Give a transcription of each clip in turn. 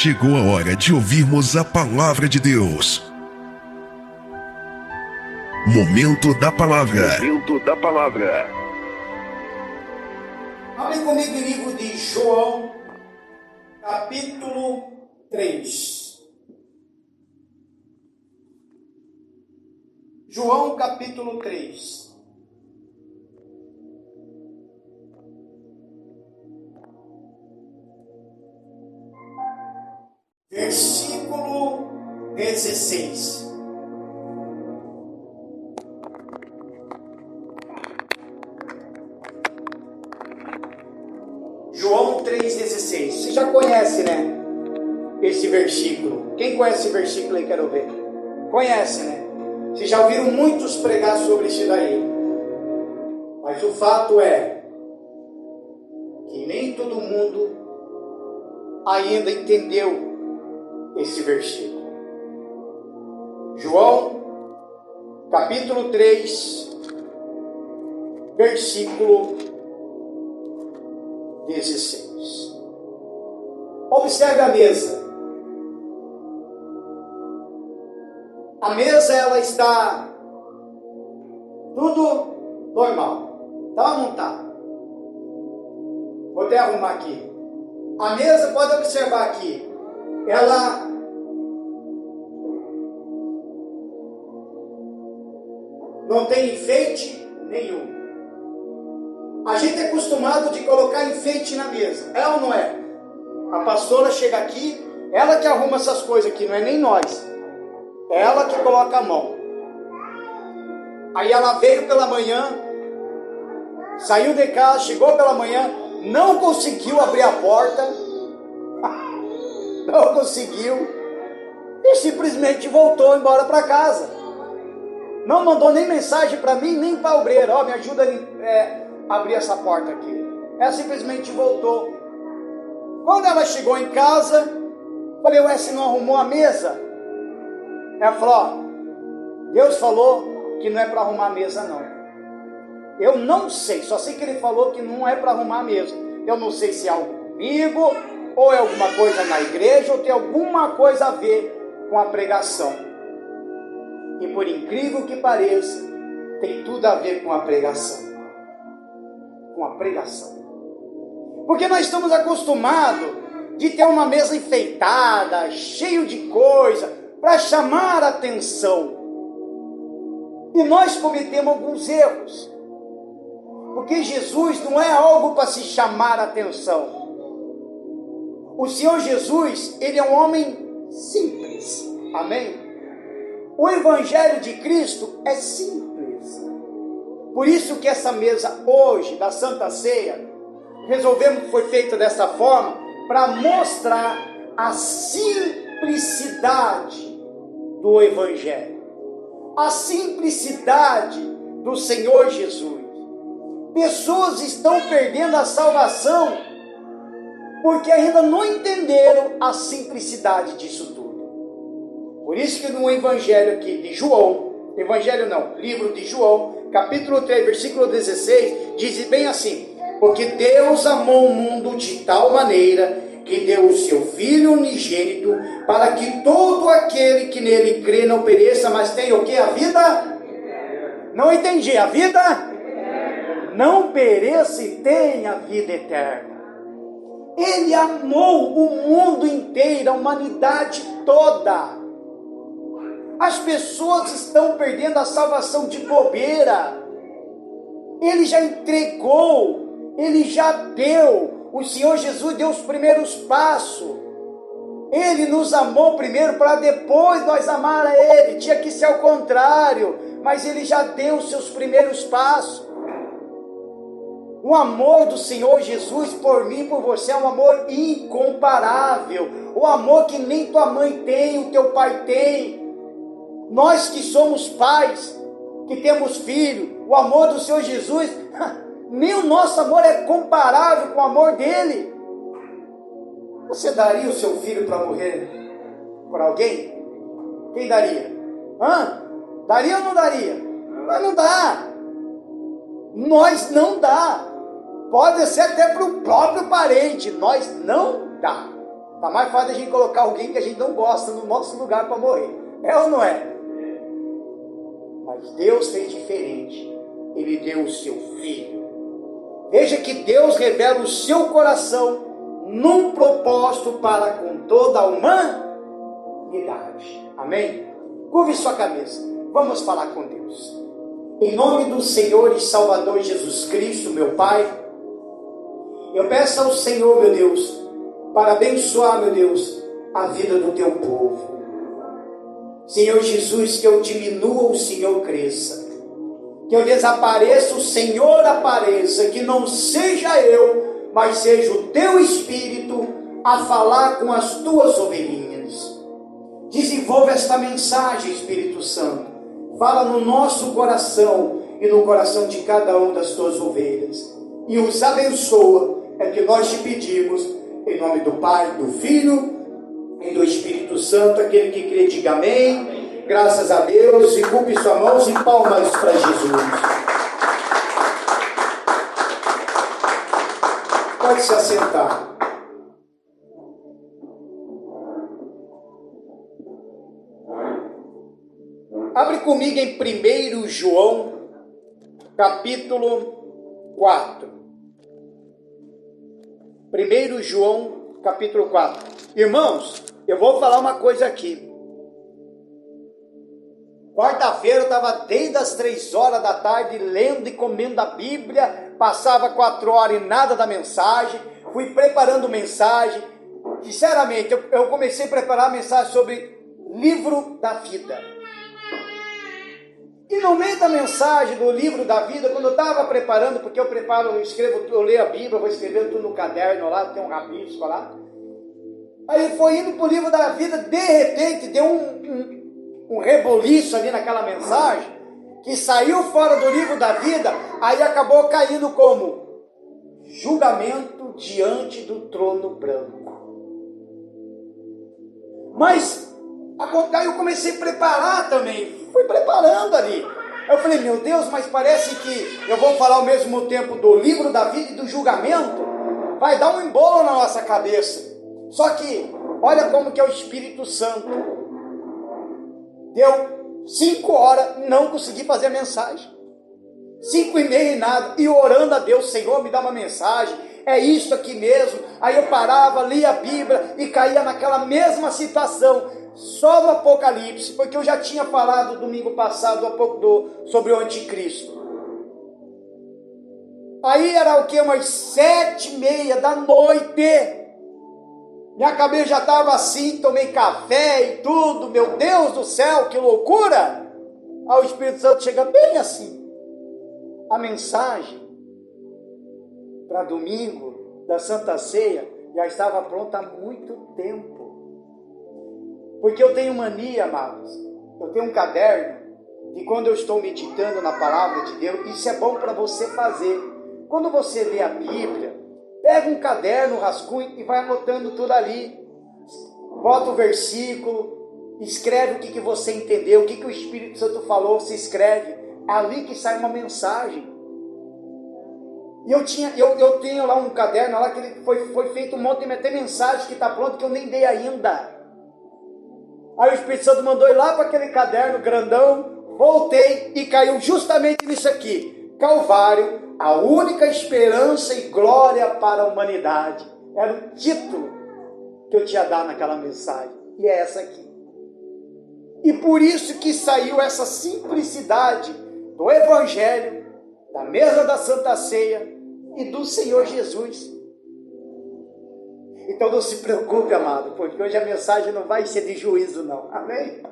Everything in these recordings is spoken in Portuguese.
chegou a hora de ouvirmos a palavra de Deus. Momento da palavra. Momento da palavra. Abre comigo o livro de João, capítulo 3. João, capítulo 3. Versículo 16. João 3,16. Você já conhece, né? Esse versículo. Quem conhece esse versículo aí? Quero ver. Conhece, né? Vocês já ouviram muitos pregar sobre isso daí. Mas o fato é que nem todo mundo ainda entendeu esse versículo. João, capítulo 3, versículo 16. Observe a mesa. A mesa, ela está tudo normal. Tá ou não tá? Vou até arrumar aqui. A mesa, pode observar aqui, ela não tem enfeite nenhum. A gente é acostumado de colocar enfeite na mesa, é ou não é? A pastora chega aqui, ela que arruma essas coisas aqui, não é nem nós. É ela que coloca a mão. Aí ela veio pela manhã, saiu de casa, chegou pela manhã, não conseguiu abrir a porta, não conseguiu, e simplesmente voltou embora para casa. Não mandou nem mensagem para mim, nem para o obreiro, me ajuda a abrir essa porta aqui. Ela simplesmente voltou. Quando ela chegou em casa, falei, ué, você não arrumou a mesa? Ela falou, Deus falou que não é para arrumar a mesa não. Eu não sei, só sei que ele falou que não é para arrumar a mesa. Eu não sei se é algo comigo, ou é alguma coisa na igreja, ou tem alguma coisa a ver com a pregação. E por incrível que pareça, tem tudo a ver com a pregação. Com a pregação. Porque nós estamos acostumados de ter uma mesa enfeitada, cheio de coisa, para chamar a atenção. E nós cometemos alguns erros. Porque Jesus não é algo para se chamar a atenção. O Senhor Jesus, ele é um homem simples. Amém? O Evangelho de Cristo é simples. Por isso que essa mesa hoje, da Santa Ceia, resolvemos que foi feita dessa forma, para mostrar a simplicidade do Evangelho. A simplicidade do Senhor Jesus. Pessoas estão perdendo a salvação porque ainda não entenderam a simplicidade disso tudo. Por isso que no Evangelho aqui de João, Evangelho não, livro de João, capítulo 3, versículo 16, diz bem assim, porque Deus amou o mundo de tal maneira que deu o seu Filho unigênito para que todo aquele que nele crê não pereça, mas tenha o que? A vida? Não entendi, a vida? Não pereça e tenha a vida eterna. Ele amou o mundo inteiro, a humanidade toda. As pessoas estão perdendo a salvação de bobeira. Ele já entregou, ele já deu. O Senhor Jesus deu os primeiros passos. Ele nos amou primeiro para depois nós amar a Ele. Tinha que ser ao contrário, mas Ele já deu os seus primeiros passos. O amor do Senhor Jesus por mim e por você é um amor incomparável. O amor que nem tua mãe tem, o teu pai tem. Nós que somos pais, que temos filho, o amor do Senhor Jesus, nem o nosso amor é comparável com o amor dele. Você daria o seu filho para morrer por alguém? Quem daria? Daria ou não daria? Mas não dá. Nós não dá. Pode ser até para o próprio parente. Nós não dá. Tá mais fácil a gente colocar alguém que a gente não gosta no nosso lugar para morrer. É ou não é? Mas Deus fez diferente. Ele deu o seu Filho. Veja que Deus revela o seu coração num propósito para com toda a humanidade. Amém? Curve sua cabeça. Vamos falar com Deus. Em nome do Senhor e Salvador Jesus Cristo, meu Pai, eu peço ao Senhor, meu Deus, para abençoar, meu Deus, a vida do teu povo. Senhor Jesus, que eu diminua, o Senhor cresça. Que eu desapareça, o Senhor apareça. Que não seja eu, mas seja o teu Espírito a falar com as tuas ovelhinhas. Desenvolva esta mensagem, Espírito Santo. Fala no nosso coração e no coração de cada uma das tuas ovelhas. E os abençoa. É que nós te pedimos, em nome do Pai, do Filho e do Espírito Santo. Aquele que crê, diga amém. Graças a Deus. E cupe suas mãos e palmas para Jesus. Pode se assentar. Abre comigo em 1 João, capítulo 4. 1 João, capítulo 4. Irmãos, eu vou falar uma coisa aqui. Quarta-feira eu estava desde as 3 horas da tarde lendo e comendo a Bíblia. Passava 4 horas e nada da mensagem. Fui preparando mensagem. Sinceramente, eu comecei a preparar a mensagem sobre livro da vida. E no meio da mensagem do livro da vida, quando eu estava preparando, porque eu leio a Bíblia, vou escrevendo tudo no caderno lá, tem um rabisco lá. Aí foi indo para o livro da vida, de repente deu um reboliço ali naquela mensagem, que saiu fora do livro da vida, aí acabou caindo como julgamento diante do trono branco. Mas aí eu comecei a preparar também, fui preparando ali. Eu falei, meu Deus, mas parece que eu vou falar ao mesmo tempo do livro da vida e do julgamento. Vai dar um embolo na nossa cabeça. Só que, olha como que é o Espírito Santo. Deu 5 horas, não consegui fazer a mensagem. 5:30 e nada, e orando a Deus, Senhor, me dá uma mensagem, é isso aqui mesmo. Aí eu parava, lia a Bíblia e caía naquela mesma situação, só no Apocalipse, porque eu já tinha falado domingo passado sobre o anticristo. Aí era o que? Umas 7:30 da noite, minha cabeça já estava assim, tomei café e tudo, meu Deus do céu, que loucura. Aí o Espírito Santo chega bem assim. A mensagem para domingo da Santa Ceia já estava pronta há muito tempo. Porque eu tenho mania, amados, eu tenho um caderno de quando eu estou meditando na palavra de Deus. Isso é bom para você fazer. Quando você lê a Bíblia, pega um caderno, rascunho e vai anotando tudo ali. Bota o versículo, escreve o que você entendeu, o que o Espírito Santo falou, se escreve. É ali que sai uma mensagem. E eu tenho lá um caderno lá que ele foi feito um monte de até mensagem que está pronto que eu nem dei ainda. Aí o Espírito Santo mandou ir lá para aquele caderno grandão, voltei e caiu justamente nisso aqui. Calvário, a única esperança e glória para a humanidade. Era o título que eu tinha dado naquela mensagem. E é essa aqui. E por isso que saiu essa simplicidade do Evangelho, da mesa da Santa Ceia e do Senhor Jesus. Então não se preocupe, amado, porque hoje a mensagem não vai ser de juízo, não. Amém?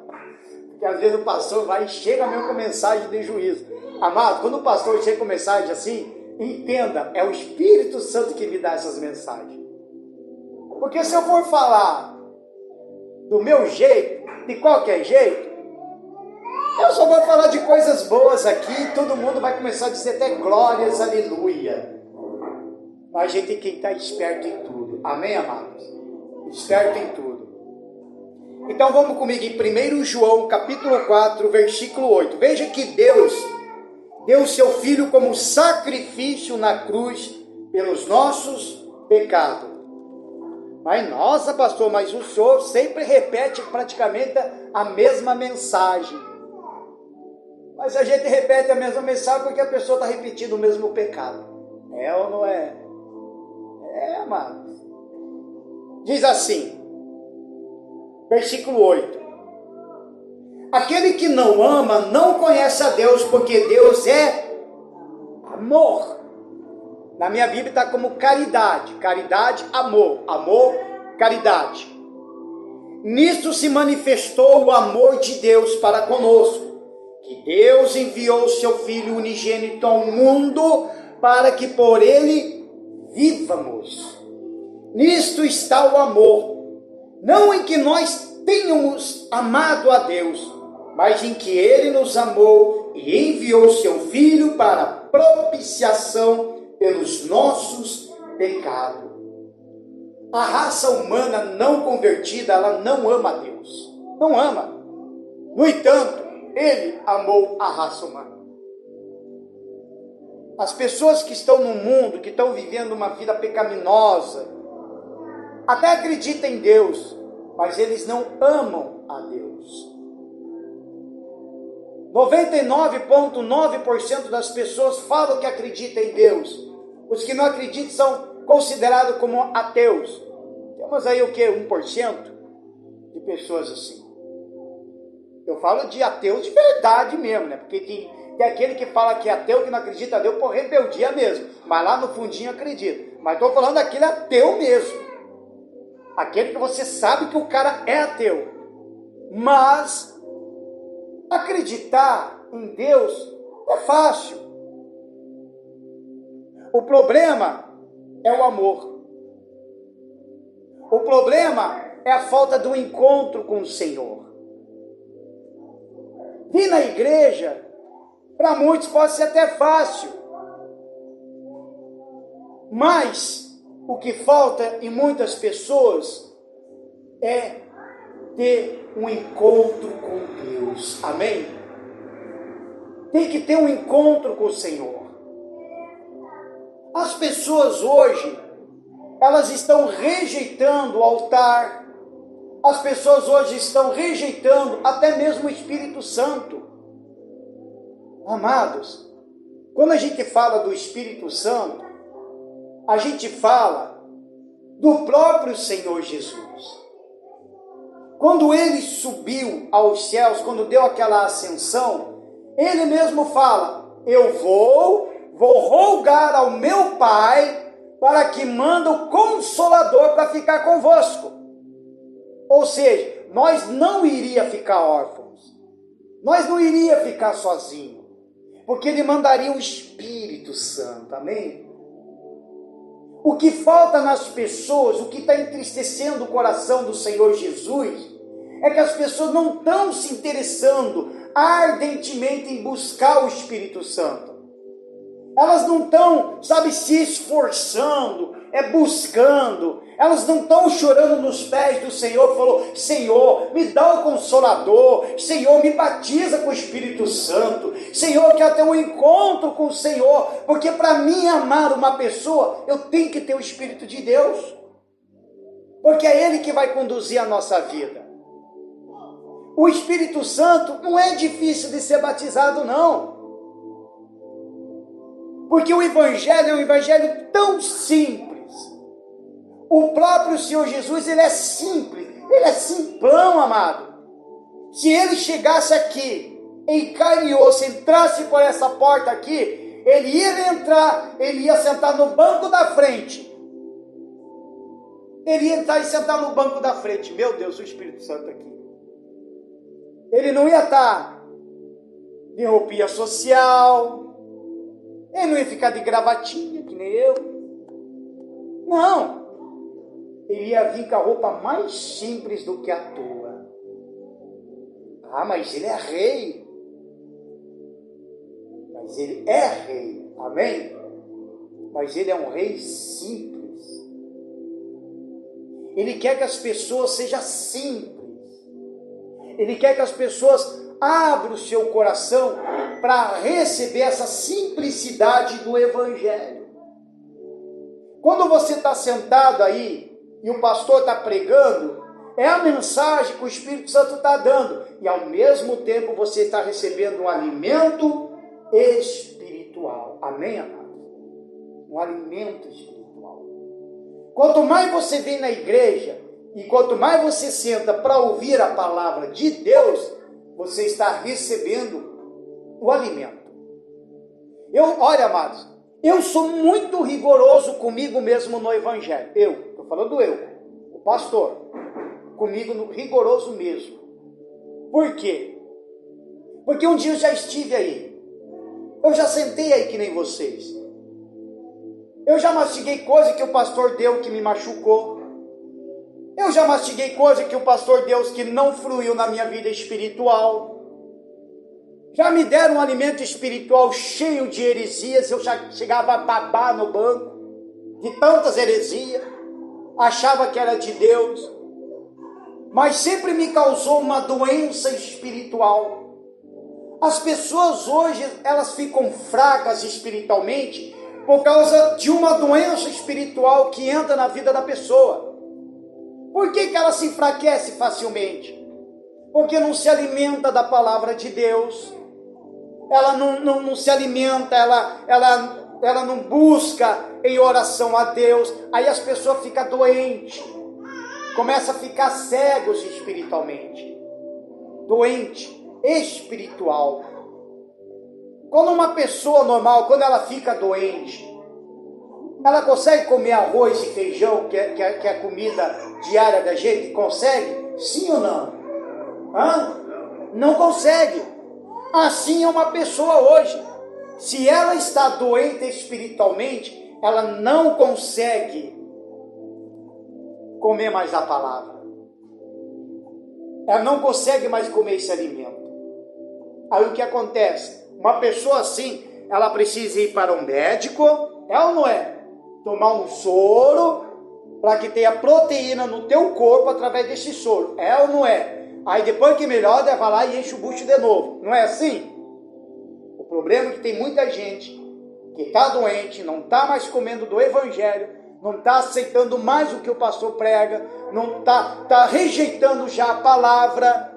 Porque às vezes o pastor vai e chega mesmo com mensagem de juízo. Amado, quando o pastor chega com mensagem assim, entenda, é o Espírito Santo que me dá essas mensagens. Porque se eu for falar do meu jeito, de qualquer jeito, eu só vou falar de coisas boas aqui, todo mundo vai começar a dizer até glórias, aleluia. Mas a gente tem que estar esperto em tudo. Amém, amados? Esperto em tudo. Então vamos comigo em 1 João, capítulo 4, versículo 8. Veja que Deus deu o seu Filho como sacrifício na cruz pelos nossos pecados. Mas nossa, pastor, mas o senhor sempre repete praticamente a mesma mensagem. Mas a gente repete a mesma mensagem porque a pessoa está repetindo o mesmo pecado. É ou não é? É, amados. Diz assim, versículo 8. Aquele que não ama não conhece a Deus, porque Deus é amor. Na minha Bíblia está como caridade. Caridade, amor. Amor, caridade. Nisto se manifestou o amor de Deus para conosco, que Deus enviou o seu Filho unigênito ao mundo para que por ele vivamos. Nisto está o amor, não em que nós tenhamos amado a Deus, mas em que ele nos amou e enviou o seu Filho para propiciação pelos nossos pecados. A raça humana não convertida, ela não ama a Deus. Não ama. No entanto, ele amou a raça humana. As pessoas que estão no mundo, que estão vivendo uma vida pecaminosa, até acreditam em Deus, mas eles não amam a Deus. 99,9% das pessoas falam que acreditam em Deus. Os que não acreditam são considerados como ateus. Temos aí o que? 1% de pessoas assim. Eu falo de ateus de verdade mesmo, né? Porque tem aquele que fala que é ateu, que não acredita em Deus, por rebeldia mesmo. Mas lá no fundinho acredita. Mas estou falando daquele ateu mesmo. Aquele que você sabe que o cara é ateu. Mas acreditar em Deus é fácil. O problema é o amor. O problema é a falta do encontro com o Senhor. Vir na igreja, para muitos pode ser até fácil. Mas o que falta em muitas pessoas é ter um encontro com Deus. Amém? Tem que ter um encontro com o Senhor. As pessoas hoje, elas estão rejeitando o altar. As pessoas hoje estão rejeitando até mesmo o Espírito Santo. Amados, quando a gente fala do Espírito Santo, a gente fala do próprio Senhor Jesus. Quando ele subiu aos céus, quando deu aquela ascensão, ele mesmo fala: eu vou rogar ao meu Pai para que manda o Consolador para ficar convosco. Ou seja, nós não iria ficar órfãos, nós não iria ficar sozinhos, porque ele mandaria o Espírito Santo, amém? O que falta nas pessoas, o que está entristecendo o coração do Senhor Jesus, é que as pessoas não estão se interessando ardentemente em buscar o Espírito Santo. Elas não estão, se esforçando, buscando. Elas não estão chorando nos pés do Senhor, falou: Senhor, me dá o Consolador. Senhor, me batiza com o Espírito Santo. Senhor, eu quero ter um encontro com o Senhor. Porque para mim amar uma pessoa, eu tenho que ter o Espírito de Deus. Porque é Ele que vai conduzir a nossa vida. O Espírito Santo não é difícil de ser batizado, não. Porque o Evangelho é um Evangelho tão simples. O próprio Senhor Jesus, ele é simples. Ele é simplão, amado. Se ele chegasse aqui, em carne e osso, entrasse por essa porta aqui, ele ia entrar, ele ia sentar no banco da frente. Ele ia entrar e sentar no banco da frente. Meu Deus, o Espírito Santo aqui. Ele não ia estar de roupinha social. Ele não ia ficar de gravatinha, que nem eu. Não. Ele ia vir com a roupa mais simples do que a tua. Ah, mas ele é rei. Mas ele é rei. Amém? Mas ele é um rei simples. Ele quer que as pessoas sejam simples. Ele quer que as pessoas abram o seu coração para receber essa simplicidade do Evangelho. Quando você está sentado aí, e o pastor está pregando, é a mensagem que o Espírito Santo está dando. E ao mesmo tempo você está recebendo um alimento espiritual. Amém, amado? Um alimento espiritual. Quanto mais você vem na igreja e quanto mais você senta para ouvir a palavra de Deus, você está recebendo o alimento. Olha, amados, eu sou muito rigoroso comigo mesmo no evangelho. Estou falando o pastor, comigo rigoroso mesmo. Por quê? Porque um dia eu já estive aí. Eu já sentei aí que nem vocês. Eu já mastiguei coisa que o pastor deu que me machucou. Eu já mastiguei coisa que o pastor deu que não fluiu na minha vida espiritual. Já me deram um alimento espiritual cheio de heresias. Eu já chegava a babar no banco de tantas heresias. Achava que era de Deus. Mas sempre me causou uma doença espiritual. As pessoas hoje, elas ficam fracas espiritualmente por causa de uma doença espiritual que entra na vida da pessoa. Por que ela se enfraquece facilmente? Porque não se alimenta da palavra de Deus. Ela não se alimenta, ela não busca em oração a Deus. Aí as pessoas ficam doentes. Começam a ficar cegos espiritualmente. Doente espiritual. Quando uma pessoa normal, quando ela fica doente, ela consegue comer arroz e feijão, que é a comida diária da gente? Consegue? Sim ou não? Não consegue. Assim é uma pessoa hoje. Se ela está doente espiritualmente, ela não consegue comer mais a palavra. Ela não consegue mais comer esse alimento. Aí o que acontece? Uma pessoa assim, ela precisa ir para um médico, é ou não é? Tomar um soro, para que tenha proteína no teu corpo através desse soro, é ou não é? Aí depois que melhora, vai lá e enche o bucho de novo, não é assim? O problema é que tem muita gente que está doente, não está mais comendo do evangelho, não está aceitando mais o que o pastor prega, não está rejeitando já a palavra.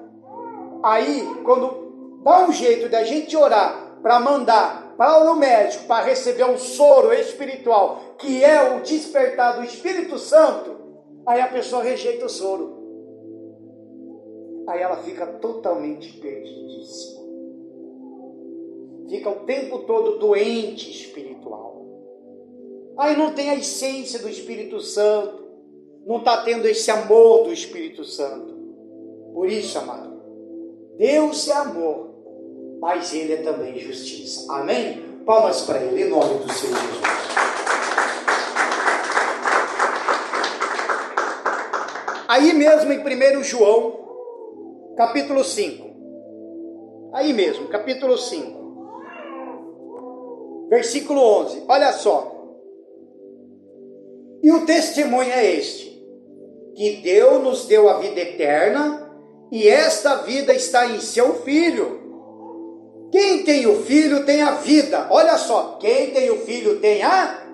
Aí, quando dá um jeito da gente orar para mandar para o médico, para receber um soro espiritual, que é o despertar do Espírito Santo, aí a pessoa rejeita o soro. Aí ela fica totalmente perdidíssima. Fica o tempo todo doente espiritual. Aí não tem a essência do Espírito Santo, não está tendo esse amor do Espírito Santo. Por isso, amado, Deus é amor, mas Ele é também justiça. Amém? Palmas para Ele, em nome do Senhor Jesus. Aí mesmo em 1 João, capítulo 5. Aí mesmo, capítulo 5. Versículo 11. Olha só. E o testemunho é este: que Deus nos deu a vida eterna, e esta vida está em seu Filho. Quem tem o Filho tem a vida. Olha só, quem tem o Filho tem a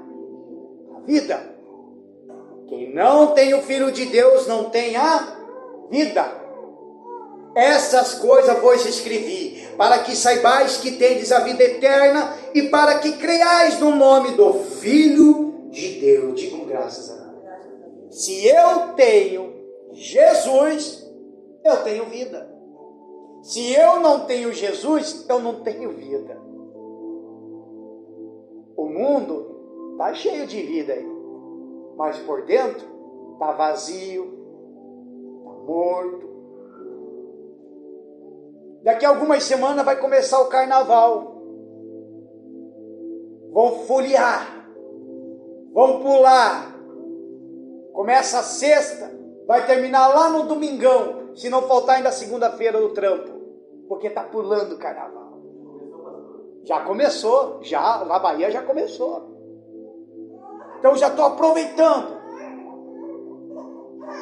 vida. Quem não tem o Filho de Deus não tem a vida. Essas coisas vos escrevi, para que saibais que tendes a vida eterna, e para que creiais no nome do Filho de Deus. Digo graças a Deus. Se eu tenho Jesus, eu tenho vida. Se eu não tenho Jesus, eu não tenho vida. O mundo está cheio de vida aí, mas por dentro está vazio, está morto. Daqui a algumas semanas vai começar o carnaval. Vão folhear, vão pular. Começa a sexta, vai terminar lá no domingão, se não faltar ainda segunda-feira no trampo, porque está pulando o carnaval. Já começou, já na Bahia já começou. Então já estou aproveitando.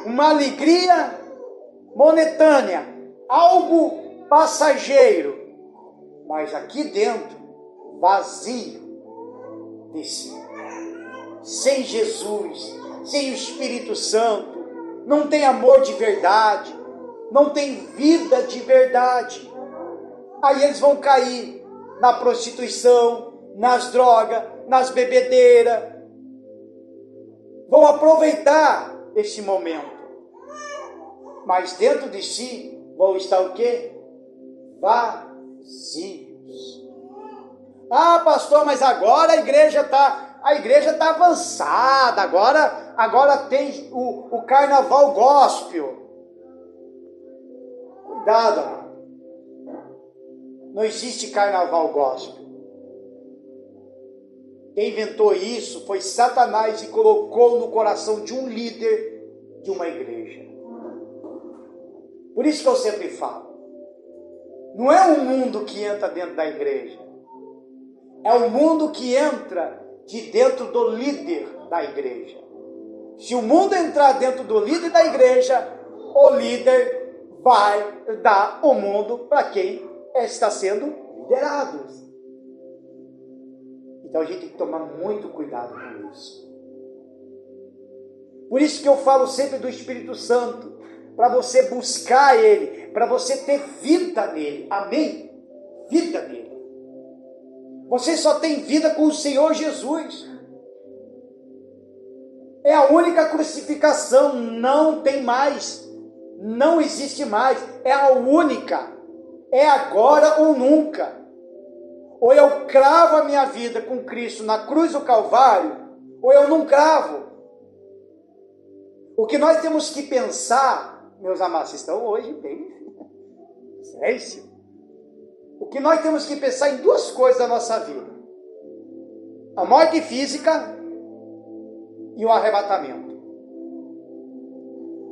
Uma alegria momentânea, algo passageiro, mas aqui dentro, vazio de si. Sem Jesus, sem o Espírito Santo, não tem amor de verdade, não tem vida de verdade. Aí eles vão cair na prostituição, nas drogas, nas bebedeiras. Vão aproveitar esse momento. Mas dentro de si vão estar o quê? Vazios. Ah, pastor, mas agora a igreja está avançada, agora tem o carnaval gospel. Cuidado, amado. Não existe carnaval gospel. Quem inventou isso foi Satanás e colocou no coração de um líder de uma igreja. Por isso que eu sempre falo, não é um mundo que entra dentro da igreja, é o mundo que entra de dentro do líder da igreja. Se o mundo entrar dentro do líder da igreja, o líder vai dar o mundo para quem está sendo liderado. Então a gente tem que tomar muito cuidado com isso. Por isso que eu falo sempre do Espírito Santo, para você buscar Ele, para você ter vida nele, amém? Vida nele. Você só tem vida com o Senhor Jesus. É a única crucificação, não tem mais, não existe mais, é a única, é agora ou nunca. Ou eu cravo a minha vida com Cristo na cruz do Calvário, ou eu não cravo. O que nós temos que pensar, meus amados, vocês estão hoje bem sério. O que nós temos que pensar em duas coisas da nossa vida: a morte física e o arrebatamento.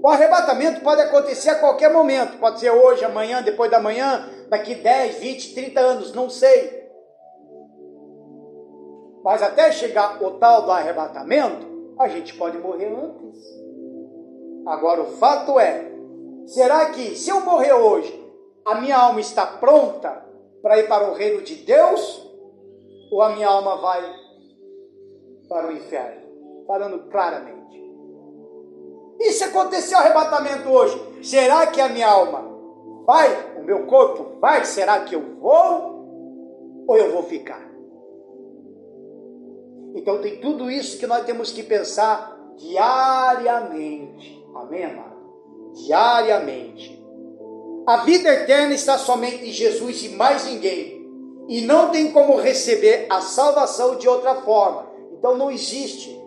O arrebatamento pode acontecer a qualquer momento, pode ser hoje, amanhã, depois da manhã, daqui 10, 20, 30 anos, não sei. Mas até chegar o tal do arrebatamento, a gente pode morrer antes. Agora o fato é, será que se eu morrer hoje, a minha alma está pronta para ir para o reino de Deus? Ou a minha alma vai para o inferno? Falando claramente. E se acontecer o arrebatamento hoje, será que a minha alma vai? O meu corpo vai? Será que eu vou? Ou eu vou ficar? Então tem tudo isso que nós temos que pensar diariamente. Amém, amado? Diariamente. A vida eterna está somente em Jesus e mais ninguém. E não tem como receber a salvação de outra forma. Então não existe.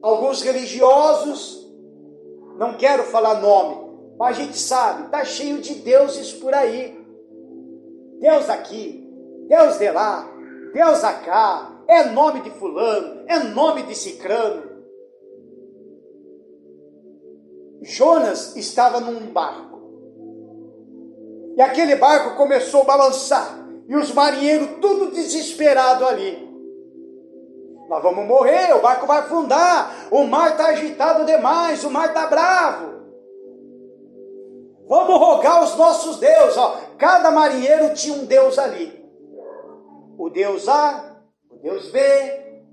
Alguns religiosos, não quero falar nome, mas a gente sabe, está cheio de deuses por aí. Deus aqui, Deus de lá, Deus acá, é nome de fulano, é nome de cicrano. Jonas estava num barco, e aquele barco começou a balançar, e os marinheiros tudo desesperado ali. Nós vamos morrer, o barco vai afundar, o mar está agitado demais, o mar está bravo. Vamos rogar aos nossos deuses, ó. Cada marinheiro tinha um deus ali. O Deus A, o Deus B,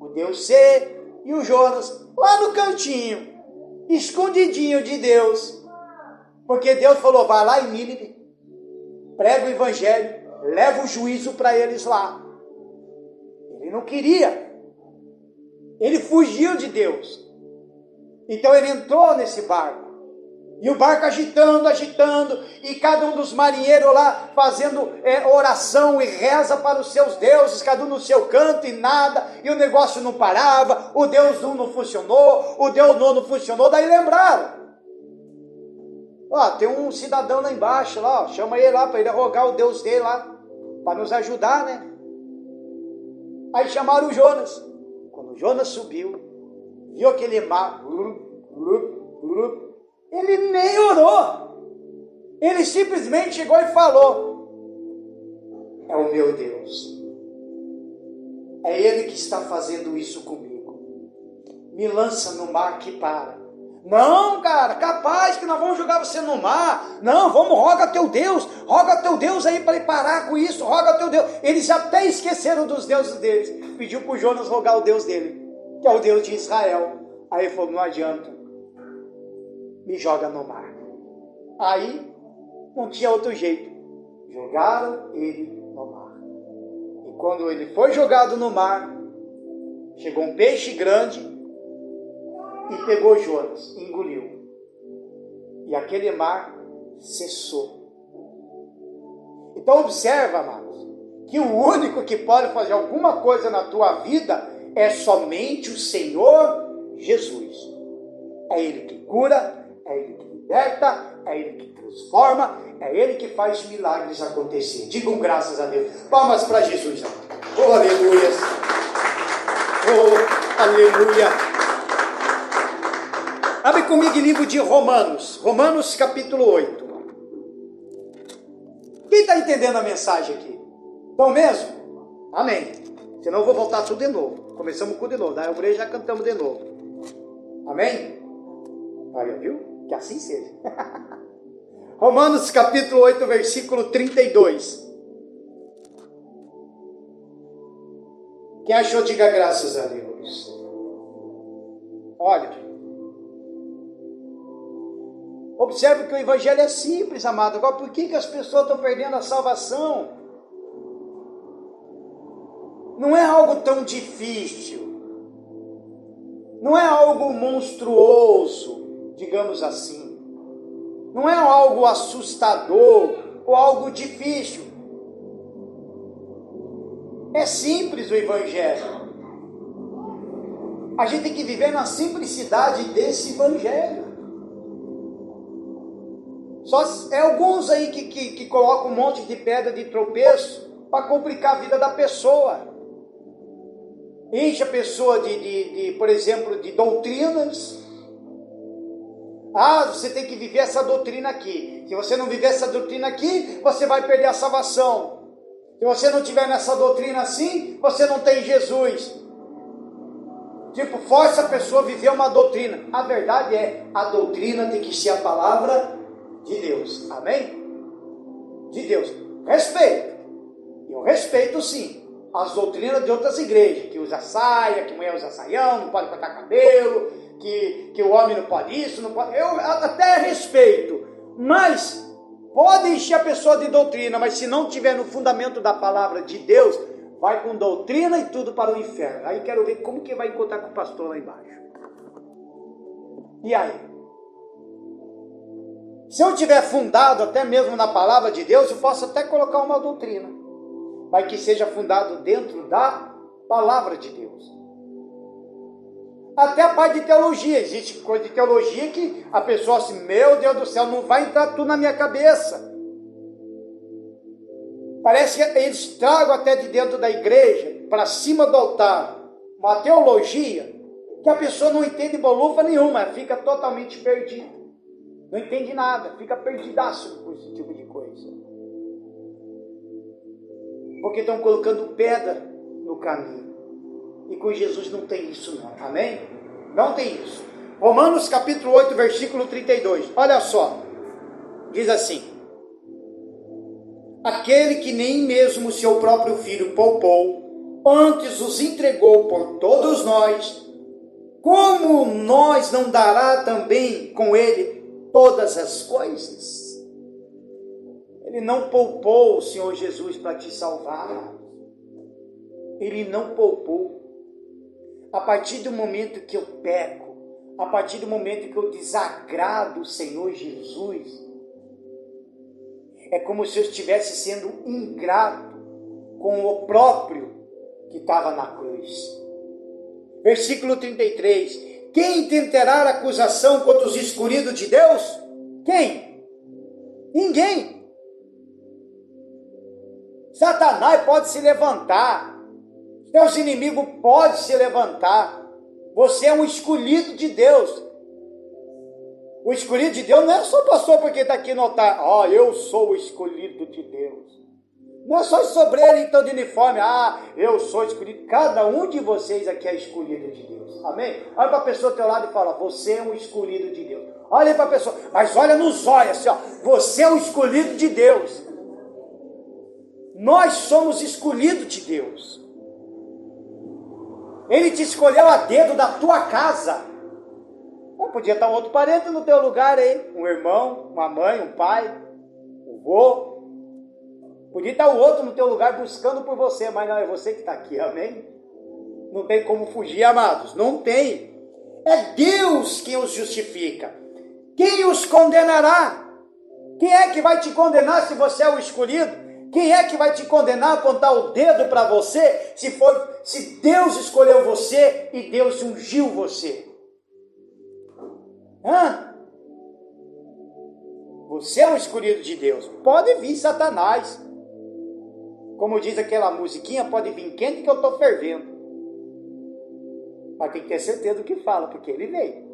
o Deus C e o Jonas, lá no cantinho, escondidinho de Deus. Porque Deus falou, vai lá em Nínive, prega o evangelho, leva o juízo para eles lá. Ele não queria. Ele fugiu de Deus. Então ele entrou nesse barco. E o barco agitando, e cada um dos marinheiros lá fazendo oração e reza para os seus deuses, cada um no seu canto e nada, e o negócio não parava, o Deus 1 não funcionou, o Deus 9 não funcionou, daí lembraram. Ó, tem um cidadão lá embaixo, lá, ó, chama ele lá para ele rogar o Deus dele lá, para nos ajudar, né? Aí chamaram o Jonas. Quando o Jonas subiu, viu aquele mar, ele nem orou. Ele simplesmente chegou e falou, é o meu Deus. É Ele que está fazendo isso comigo. Me lança no mar que para. Não, cara, capaz que nós vamos jogar você no mar. Não, vamos, roga teu Deus aí para ele parar com isso, roga teu Deus. Eles até esqueceram dos deuses deles. Pediu para o Jonas rogar o Deus dele, que é o Deus de Israel. Aí ele falou, não adianta. me joga no mar. Aí não tinha outro jeito. Jogaram ele no mar. E quando ele foi jogado no mar, chegou um peixe grande e pegou Jonas, engoliu. E aquele mar cessou. Então observa, amados, que o único que pode fazer alguma coisa na tua vida é somente o Senhor Jesus. É Ele que cura, é Ele que liberta, é Ele que transforma, é Ele que faz milagres acontecer. Digam graças a Deus. Palmas para Jesus, amado. Oh, aleluia. Oh, aleluia. Abre comigo o livro de Romanos. Romanos capítulo 8. Quem está entendendo a mensagem aqui? Estão mesmo? Amém. Senão eu vou voltar tudo de novo. Começamos com de novo. Da igreja já cantamos de novo. Amém? Olha, viu? Que assim seja. Romanos capítulo 8, versículo 32. Quem achou, diga graças a Deus. Olha. Observe que o evangelho é simples, amado. Agora, por que as pessoas estão perdendo a salvação? Não é algo tão difícil. Não é algo monstruoso, digamos assim. Não é algo assustador ou algo difícil. É simples o evangelho. A gente tem que viver na simplicidade desse evangelho. Só é alguns aí que colocam um monte de pedra de tropeço para complicar a vida da pessoa. Enche a pessoa por exemplo, de doutrinas. Ah, você tem que viver essa doutrina aqui. Se você não viver essa doutrina aqui, você vai perder a salvação. Se você não tiver nessa doutrina assim, você não tem Jesus. Tipo, força a pessoa a viver uma doutrina. A verdade é, a doutrina tem que ser a palavra de Deus. Amém? De Deus. Respeito. Eu respeito sim as doutrinas de outras igrejas, que usa saia, que mulher usa saião, não pode cortar cabelo, que o homem não pode isso, não pode. Eu até respeito, mas pode encher a pessoa de doutrina, mas se não tiver no fundamento da palavra de Deus, vai com doutrina e tudo para o inferno. Aí quero ver como que vai encontrar com o pastor lá embaixo. E aí? Se eu tiver fundado até mesmo na palavra de Deus, eu posso até colocar uma doutrina, mas que seja fundado dentro da palavra de Deus. Até a parte de teologia, existe coisa de teologia que a pessoa assim, meu Deus do céu, não vai entrar tudo na minha cabeça. Parece que eles tragam até de dentro da igreja, para cima do altar, uma teologia, que a pessoa não entende bolufa nenhuma, fica totalmente perdida. Não entende nada, fica perdidaço com esse tipo de coisa. Porque estão colocando pedra no caminho. E com Jesus não tem isso não. Amém? Não tem isso. Romanos capítulo 8, versículo 32. Olha só. Diz assim. Aquele que nem mesmo seu próprio filho poupou, antes os entregou por todos nós, como nós não dará também com ele todas as coisas? Ele não poupou o Senhor Jesus para te salvar. Ele não poupou. A partir do momento que eu peco, a partir do momento que eu desagrado o Senhor Jesus, é como se eu estivesse sendo ingrato com o próprio que estava na cruz. Versículo 33. Quem tentará acusação contra os escolhidos de Deus? Quem? Ninguém. Satanás pode se levantar, seus inimigos podem se levantar, você é um escolhido de Deus. O escolhido de Deus não é só o pastor porque está aqui no altar, eu sou o escolhido de Deus. Não é só os sobreiros então de uniforme, eu sou escolhido. Cada um de vocês aqui é escolhido de Deus, amém? Olha para a pessoa do teu lado e fala, você é um escolhido de Deus. Olha para a pessoa, mas olha nos olhos assim, você é um escolhido de Deus. Nós somos escolhidos de Deus. Ele te escolheu a dedo da tua casa. Ou podia estar um outro parente no teu lugar aí, um irmão, uma mãe, um pai, um vô. Podia estar o outro no teu lugar buscando por você, mas não, é você que está aqui, amém? Não tem como fugir, amados, não tem. É Deus quem os justifica. Quem os condenará? Quem é que vai te condenar se você é o escolhido? Quem é que vai te condenar, apontar o dedo para você, se Deus escolheu você e Deus ungiu você? Você é um escolhido de Deus. Pode vir Satanás. Como diz aquela musiquinha, pode vir quente que eu estou fervendo. Mas tem que ter certeza do que fala, porque ele veio.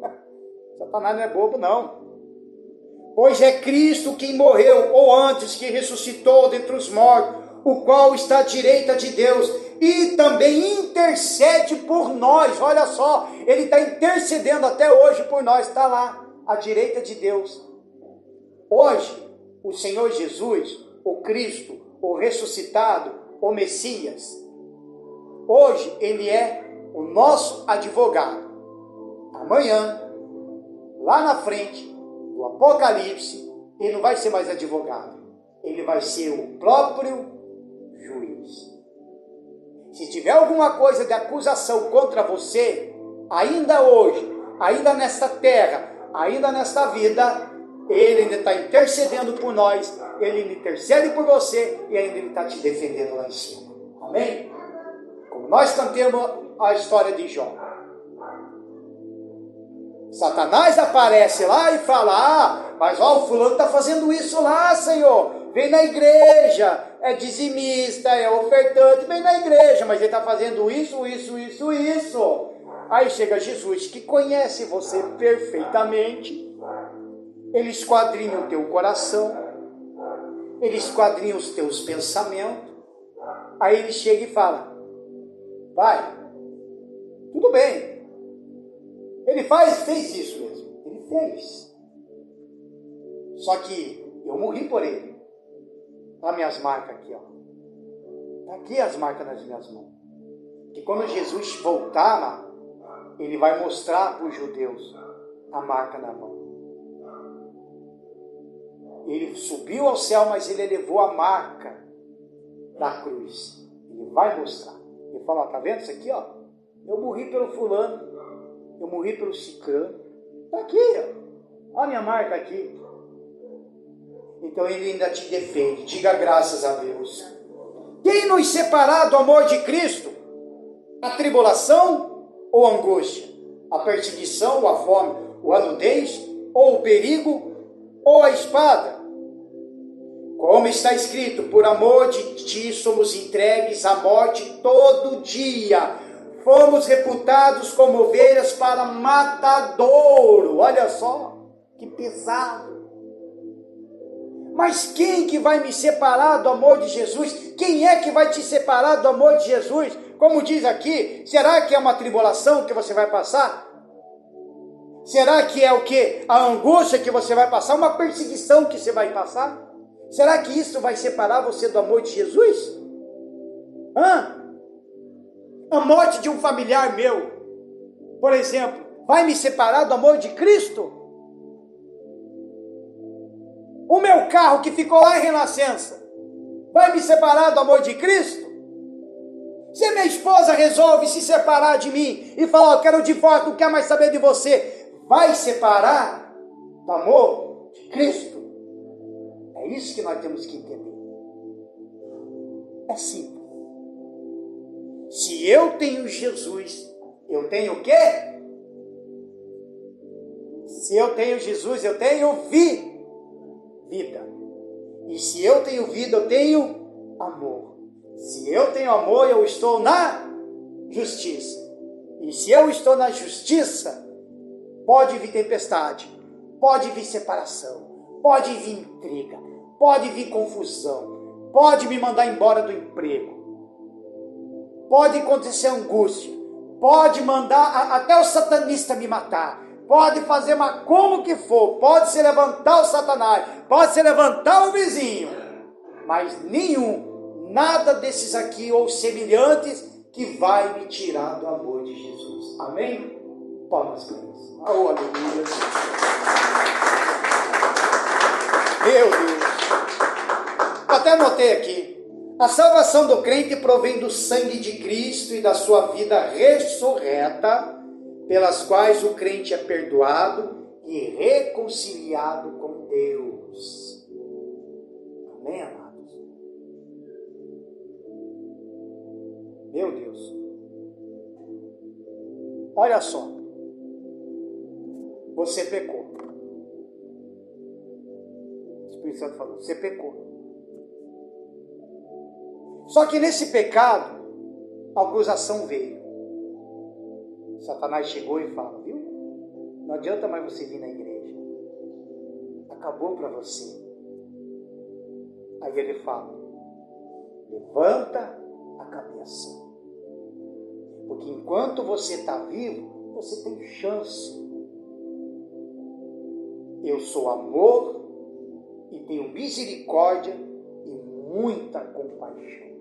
Satanás não é bobo, não. Pois é Cristo quem morreu, ou antes que ressuscitou dentre os mortos, o qual está à direita de Deus, e também intercede por nós. Olha só, ele está intercedendo até hoje por nós, está lá, à direita de Deus. Hoje, o Senhor Jesus, o Cristo, o ressuscitado, o Messias, hoje ele é o nosso advogado. Amanhã, lá na frente, do Apocalipse, ele não vai ser mais advogado, ele vai ser o próprio juiz. Se tiver alguma coisa de acusação contra você, ainda hoje, ainda nesta terra, ainda nesta vida, ele ainda está intercedendo por nós, ele intercede por você e ainda ele está te defendendo lá em cima. Amém? Como nós cantamos a história de Jó. Satanás aparece lá e fala, mas ó, o fulano está fazendo isso lá, Senhor. Vem na igreja, é dizimista, é ofertante, vem na igreja, mas ele está fazendo isso. Aí chega Jesus, que conhece você perfeitamente. Ele esquadrinha o teu coração, ele esquadrinha os teus pensamentos. Aí ele chega e fala, vai, tudo bem. Ele fez isso mesmo. Ele fez. Só que eu morri por ele. Olha minhas marcas aqui, ó. Está aqui as marcas nas minhas mãos. Que quando Jesus voltar, ele vai mostrar para os judeus a marca na mão. Ele subiu ao céu, mas ele levou a marca da cruz. Ele vai mostrar. Ele fala, tá vendo isso aqui, ó? Eu morri pelo fulano. Eu morri pelo ciclano. Está aqui, ó. Olha a minha marca aqui. Então ele ainda te defende. Diga graças a Deus. Quem nos separar do amor de Cristo? A tribulação ou a angústia? A perseguição ou a fome? A nudez ou o perigo ou a espada? Como está escrito, por amor de ti somos entregues à morte todo dia. Fomos reputados como ovelhas para matadouro. Olha só, que pesado. Mas quem que vai me separar do amor de Jesus? Quem é que vai te separar do amor de Jesus? Como diz aqui, será que é uma tribulação que você vai passar? Será que é o quê? A angústia que você vai passar? Uma perseguição que você vai passar? Será que isso vai separar você do amor de Jesus? A morte de um familiar meu, por exemplo, vai me separar do amor de Cristo? O meu carro que ficou lá em Renascença, vai me separar do amor de Cristo? Se minha esposa resolve se separar de mim e falar, eu quero o divórcio, não quero mais saber de você, vai separar do amor de Cristo? É isso que nós temos que entender. É simples. Se eu tenho Jesus, eu tenho o quê? Se eu tenho Jesus, eu tenho vida. E se eu tenho vida, eu tenho amor. Se eu tenho amor, eu estou na justiça. E se eu estou na justiça, pode vir tempestade, pode vir separação, pode vir intriga, pode vir confusão, pode me mandar embora do emprego. Pode acontecer angústia, pode mandar até o satanista me matar, pode fazer como que for, pode se levantar o Satanás, pode se levantar o vizinho, mas nada desses aqui ou semelhantes que vai me tirar do amor de Jesus. Amém? Palmas para isso. Oh, aleluia. Meu Deus. Eu até anotei aqui. A salvação do crente provém do sangue de Cristo e da sua vida ressurreta, pelas quais o crente é perdoado e reconciliado com Deus. Amém, amados? Meu Deus. Olha só. Você pecou. O Espírito Santo falou, você pecou. Só que nesse pecado, a acusação veio. Satanás chegou e fala, viu? Não adianta mais você vir na igreja. Acabou para você. Aí ele fala, levanta a cabeça. Porque enquanto você está vivo, você tem chance. Eu sou amor e tenho misericórdia e muita compaixão.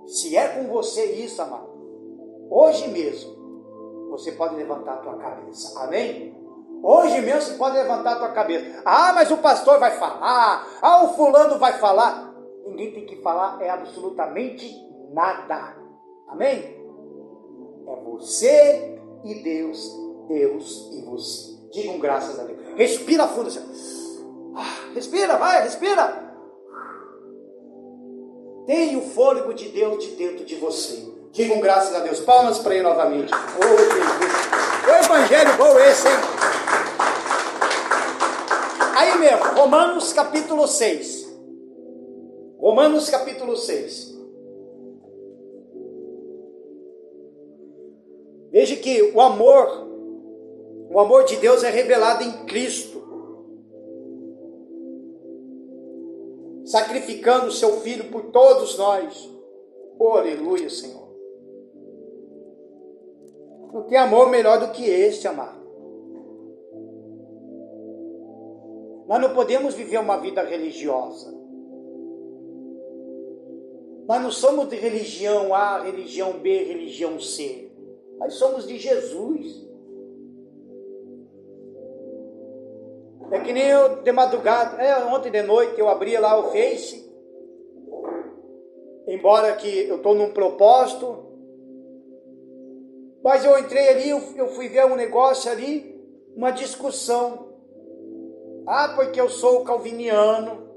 Se é com você isso, amado, hoje mesmo, você pode levantar a tua cabeça. Amém? Hoje mesmo você pode levantar a tua cabeça. Ah, mas o pastor vai falar. Ah, o fulano vai falar. Ninguém tem que falar absolutamente nada. Amém? É você e Deus, Deus e você. Digam graças a Deus. Respira fundo. Respira, vai, respira. Tem o fôlego de Deus de dentro de você. Digam graças a Deus. Palmas para ele novamente. Oh, Jesus. O evangelho bom esse, hein? Aí mesmo, Romanos capítulo 6. Romanos capítulo 6. Veja que o amor de Deus é revelado em Cristo, sacrificando o seu Filho por todos nós. Oh, aleluia, Senhor. Não tem amor melhor do que este, amado. Nós não podemos viver uma vida religiosa. Nós não somos de religião A, religião B, religião C. Nós somos de Jesus. É que nem eu de madrugada, ontem de noite eu abri lá o Face, embora que eu estou num propósito, mas eu entrei ali, eu fui ver um negócio ali, uma discussão. Ah, porque eu sou calviniano,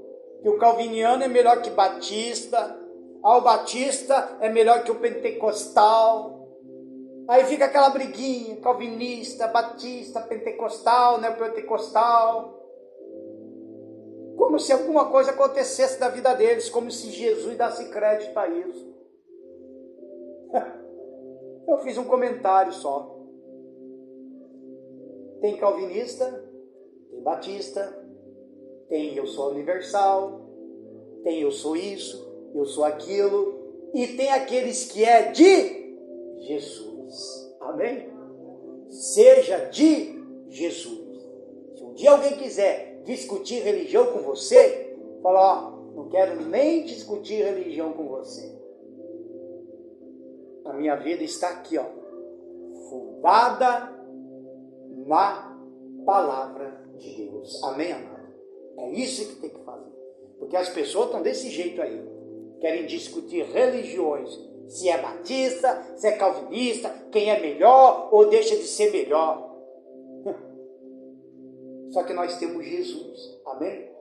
que o calviniano é melhor que batista, o batista é melhor que o pentecostal. Aí fica aquela briguinha, calvinista, batista, pentecostal, neopentecostal. Como se alguma coisa acontecesse da vida deles, como se Jesus desse crédito a isso. Eu fiz um comentário só. Tem calvinista, tem batista, tem eu sou universal, tem eu sou isso, eu sou aquilo, e tem aqueles que é de Jesus. Amém? Seja de Jesus. Se um dia alguém quiser discutir religião com você, fala, não quero nem discutir religião com você. A minha vida está aqui, fundada na palavra de Deus. Amém, amado? É isso que tem que fazer. Porque as pessoas estão desse jeito aí. Querem discutir religiões. Se é batista, se é calvinista, quem é melhor ou deixa de ser melhor. Só que nós temos Jesus. Amém?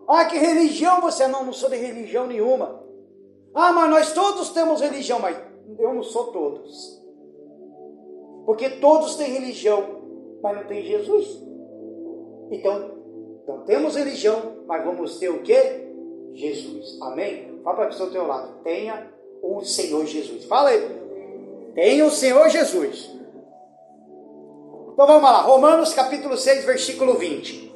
Ah, que religião você? Não sou de religião nenhuma. Ah, mas nós todos temos religião, mas eu não sou todos. Porque todos têm religião, mas não tem Jesus. Então, não temos religião, mas vamos ter o quê? Jesus. Amém? Fala para a pessoa do teu lado. Tenha o Senhor Jesus. Fala aí. Tenha o Senhor Jesus. Então vamos lá. Romanos capítulo 6, versículo 20.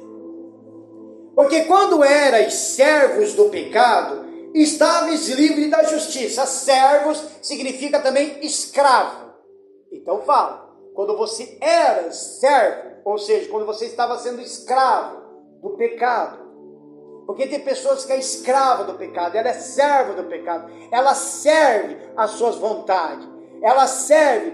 Porque quando erais servos do pecado, estáveis livres da justiça. Servos significa também escravo. Então fala. Quando você era servo, ou seja, quando você estava sendo escravo do pecado. Porque tem pessoas que é escrava do pecado, ela é serva do pecado, ela serve às suas vontades, ela serve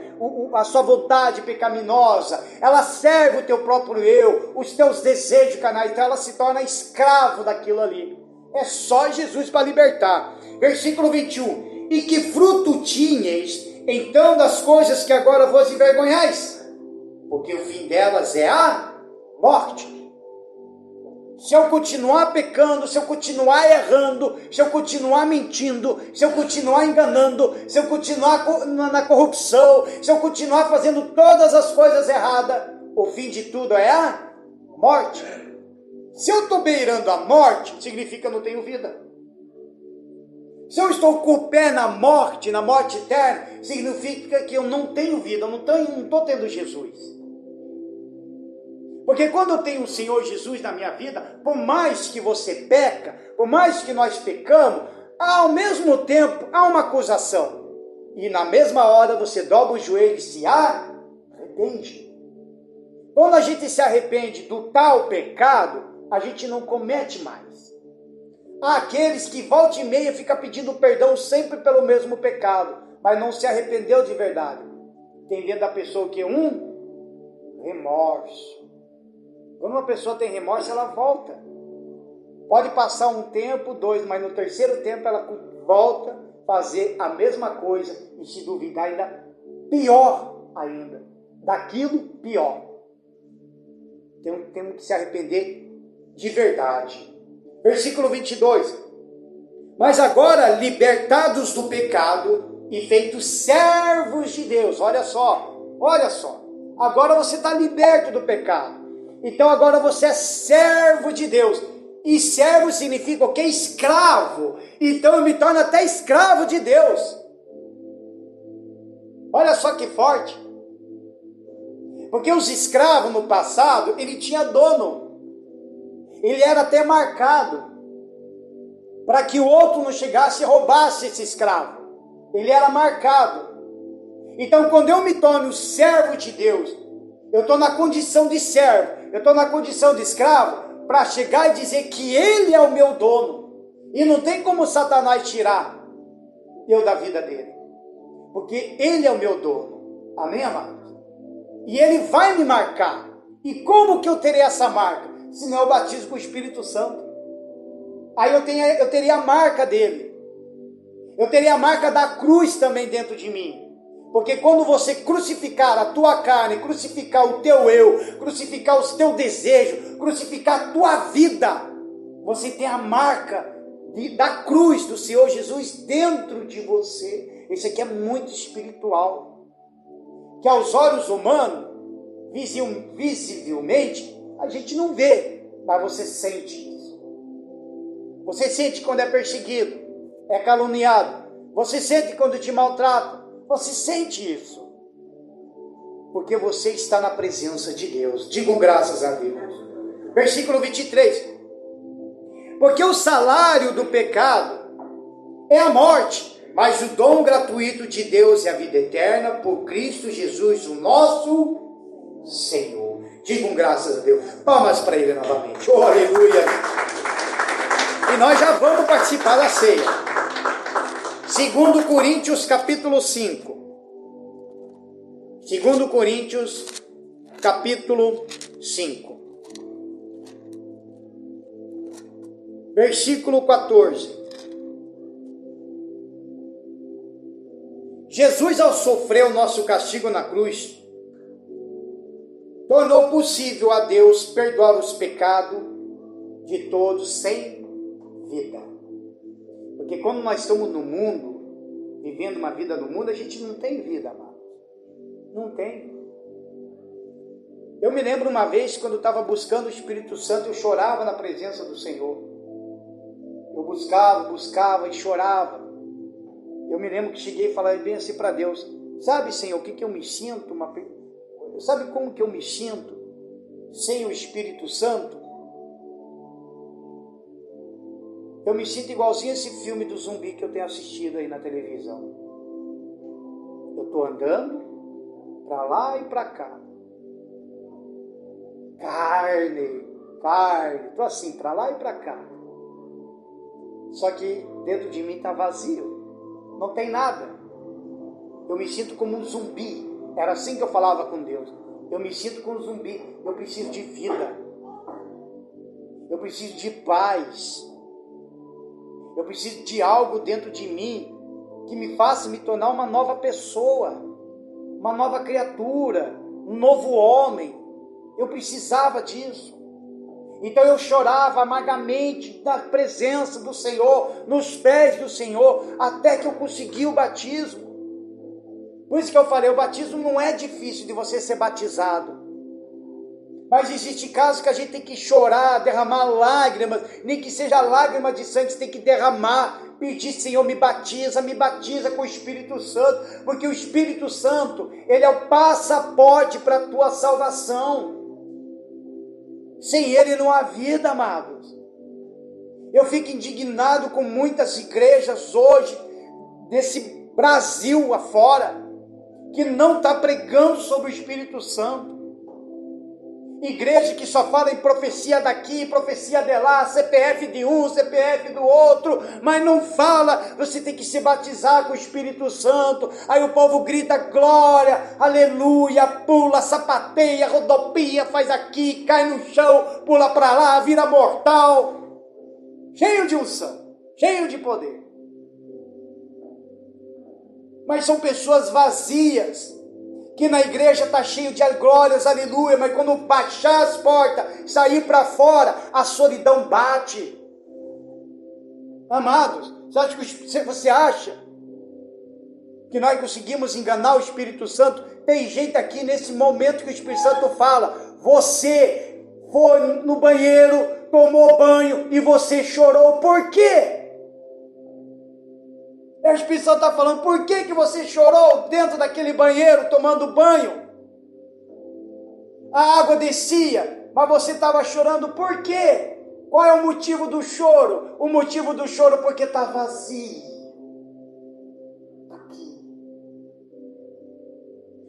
a sua vontade pecaminosa, ela serve o teu próprio eu, os teus desejos carnais, então ela se torna escravo daquilo ali. É só Jesus para libertar. Versículo 21. E que fruto tinhas, então, das coisas que agora vos envergonhais? Porque o fim delas é a morte. Se eu continuar pecando, se eu continuar errando, se eu continuar mentindo, se eu continuar enganando, se eu continuar na corrupção, se eu continuar fazendo todas as coisas erradas, o fim de tudo é a morte. Se eu estou beirando a morte, significa que eu não tenho vida. Se eu estou com o pé na morte eterna, significa que eu não tenho vida, eu não estou tendo Jesus. Porque quando eu tenho o Senhor Jesus na minha vida, por mais que você peca, por mais que nós pecamos, ao mesmo tempo há uma acusação. E na mesma hora você dobra o joelho e se arrepende. Quando a gente se arrepende do tal pecado, a gente não comete mais. Há aqueles que volta e meia ficam pedindo perdão sempre pelo mesmo pecado, mas não se arrependeu de verdade. Tem dentro da pessoa o que? Um remorso. Quando uma pessoa tem remorso, ela volta. Pode passar um tempo, 2, mas no terceiro tempo ela volta a fazer a mesma coisa e se duvidar ainda pior ainda. Daquilo pior. Temos que se arrepender de verdade. Versículo 22. Mas agora, libertados do pecado e feitos servos de Deus. Olha só. Agora você está liberto do pecado. Então agora você é servo de Deus. E servo significa o quê? Escravo. Então eu me torno até escravo de Deus. Olha só que forte. Porque os escravos no passado, ele tinha dono. Ele era até marcado. Para que o outro não chegasse e roubasse esse escravo. Ele era marcado. Então quando eu me torno servo de Deus, eu estou na condição de servo. Eu estou na condição de escravo para chegar e dizer que ele é o meu dono. E não tem como Satanás tirar eu da vida dele. Porque ele é o meu dono. Amém, amados? E ele vai me marcar. E como que eu terei essa marca? Se não eu batismo com o Espírito Santo. Aí eu teria a marca dele. Eu teria a marca da cruz também dentro de mim. Porque quando você crucificar a tua carne, crucificar o teu eu, crucificar os teus desejos, crucificar a tua vida, você tem a marca da cruz do Senhor Jesus dentro de você. Isso aqui é muito espiritual. Que aos olhos humanos, visivelmente, a gente não vê, mas você sente isso. Você sente quando é perseguido, é caluniado. Você sente quando te maltratam. Você sente isso, porque você está na presença de Deus. Digo graças a Deus. Versículo 23. Porque o salário do pecado é a morte, mas o dom gratuito de Deus é a vida eterna por Cristo Jesus, o nosso Senhor. Digo graças a Deus. Palmas para Ele novamente. Oh, aleluia. E nós já vamos participar da ceia. 2 Coríntios capítulo 5. 2 Coríntios capítulo 5. Versículo 14. Jesus, ao sofrer o nosso castigo na cruz, tornou possível a Deus perdoar os pecados de todos sem vida. Porque quando nós estamos no mundo, vivendo uma vida no mundo, a gente não tem vida, amado. Não tem. Eu me lembro uma vez, quando eu estava buscando o Espírito Santo, eu chorava na presença do Senhor. Eu buscava e chorava. Eu me lembro que cheguei e falei bem assim para Deus: sabe, Senhor, o que eu me sinto? Sabe como que eu me sinto sem o Espírito Santo? Eu me sinto igualzinho esse filme do zumbi que eu tenho assistido aí na televisão. Eu estou andando para lá e para cá. Carne, estou assim, para lá e para cá. Só que dentro de mim está vazio, não tem nada. Eu me sinto como um zumbi. Era assim que eu falava com Deus. Eu me sinto como um zumbi. Eu preciso de vida. Eu preciso de paz. Eu preciso de algo dentro de mim que me faça me tornar uma nova pessoa, uma nova criatura, um novo homem. Eu precisava disso. Então eu chorava amargamente na presença do Senhor, nos pés do Senhor, até que eu consegui o batismo. Por isso que eu falei, o batismo não é difícil de você ser batizado. Mas existe casos que a gente tem que chorar, derramar lágrimas, nem que seja lágrima de sangue, você tem que derramar, pedir, Senhor, me batiza com o Espírito Santo, porque o Espírito Santo, ele é o passaporte para a tua salvação. Sem ele não há vida, amados. Eu fico indignado com muitas igrejas hoje, desse Brasil afora, que não está pregando sobre o Espírito Santo. Igreja que só fala em profecia daqui, profecia de lá, CPF de um, CPF do outro, mas não fala, você tem que se batizar com o Espírito Santo. Aí o povo grita glória, aleluia, pula, sapateia, rodopia, faz aqui, cai no chão, pula para lá, vira mortal. Cheio de unção, cheio de poder. Mas são pessoas vazias, que na igreja está cheio de glórias, aleluia, mas quando baixar as portas, sair para fora, a solidão bate. Amados, você acha que nós conseguimos enganar o Espírito Santo? Tem gente aqui nesse momento que o Espírito Santo fala, você foi no banheiro, tomou banho e você chorou, por quê? O Espírito Santo está falando, por que você chorou dentro daquele banheiro, tomando banho? A água descia, mas você estava chorando, por quê? Qual é o motivo do choro? O motivo do choro é porque está vazio. Aqui.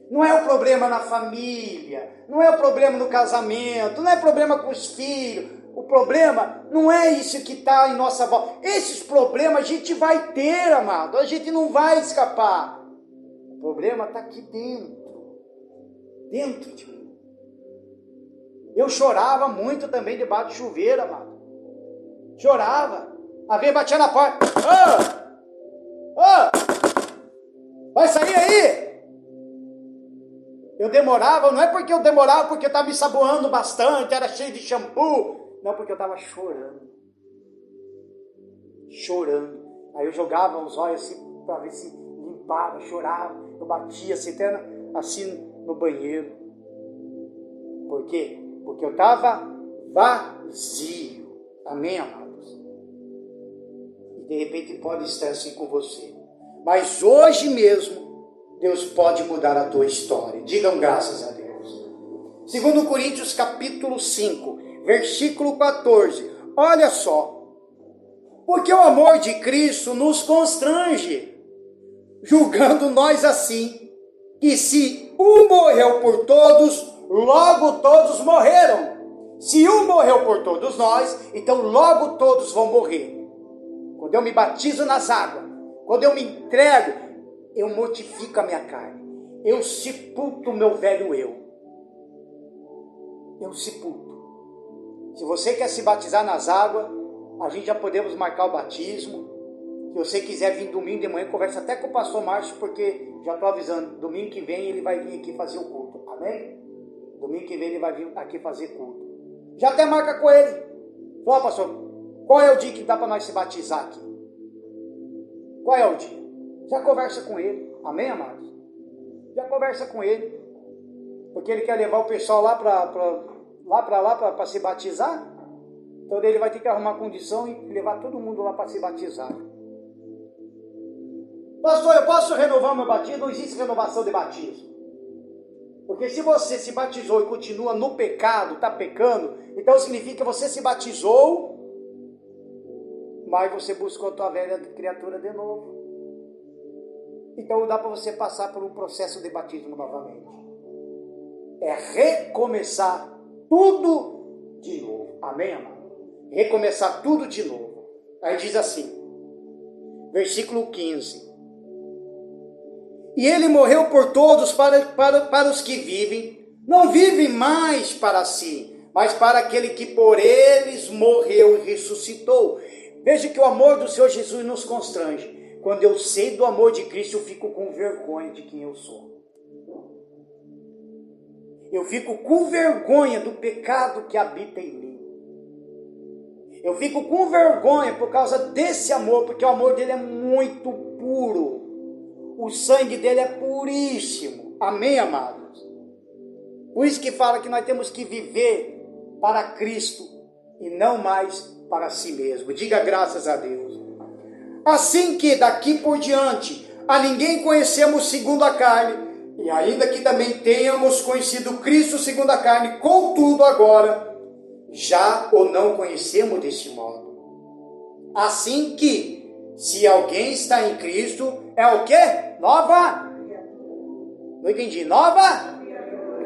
Não é o problema na família, não é o problema no casamento, não é problema com os filhos. O problema não é isso que está em nossa volta. Esses problemas a gente vai ter, amado. A gente não vai escapar. O problema está aqui dentro. Dentro de mim. Eu chorava muito também debaixo de chuveiro, amado. Chorava. A veia batia na porta. Vai sair aí? Eu demorava, não é porque eu demorava, porque eu estava me saboando bastante, era cheio de shampoo. Não, porque eu estava chorando. Chorando. Aí eu jogava os olhos assim, para ver se limpava, chorava. Eu batia assim no banheiro. Por quê? Porque eu estava vazio. Amém, amados? E de repente pode estar assim com você. Mas hoje mesmo, Deus pode mudar a tua história. Digam graças a Deus. 2 Coríntios capítulo 5. Versículo 14, olha só, porque o amor de Cristo nos constrange, julgando nós assim, que se um morreu por todos, logo todos morreram. Se um morreu por todos nós, então logo todos vão morrer. Quando eu me batizo nas águas, quando eu me entrego, eu mortifico a minha carne, eu sepulto o meu velho eu. Eu sepulto. Se você quer se batizar nas águas, a gente já podemos marcar o batismo. Se você quiser vir domingo de manhã, conversa até com o pastor Márcio, porque já estou avisando, domingo que vem ele vai vir aqui fazer o culto, amém? Domingo que vem ele vai vir aqui fazer culto. Já até marca com ele. Fala, pastor, qual é o dia que dá para nós se batizar aqui? Qual é o dia? Já conversa com ele, amém, amados? Já conversa com ele, porque ele quer levar o pessoal lá para se batizar. Então ele vai ter que arrumar condição e levar todo mundo lá para se batizar. Pastor, eu posso renovar meu batismo? Não existe renovação de batismo. Porque se você se batizou e continua no pecado, está pecando, então significa que você se batizou, mas você buscou a tua velha criatura de novo. Então dá para você passar por um processo de batismo novamente. É recomeçar tudo de novo. Amém, amado? Recomeçar tudo de novo. Aí diz assim, versículo 15. E ele morreu por todos para os que vivem. Não vivem mais para si, mas para aquele que por eles morreu e ressuscitou. Veja que o amor do Senhor Jesus nos constrange. Quando eu sei do amor de Cristo, eu fico com vergonha de quem eu sou. Eu fico com vergonha do pecado que habita em mim. Eu fico com vergonha por causa desse amor, porque o amor dele é muito puro. O sangue dele é puríssimo. Amém, amados? Por isso que fala que nós temos que viver para Cristo e não mais para si mesmo. Diga graças a Deus. Assim que daqui por diante a ninguém conhecemos segundo a carne, e ainda que também tenhamos conhecido Cristo segundo a carne, contudo agora já o não conhecemos deste modo. Assim que, se alguém está em Cristo, é o quê? Nova? Não entendi. Nova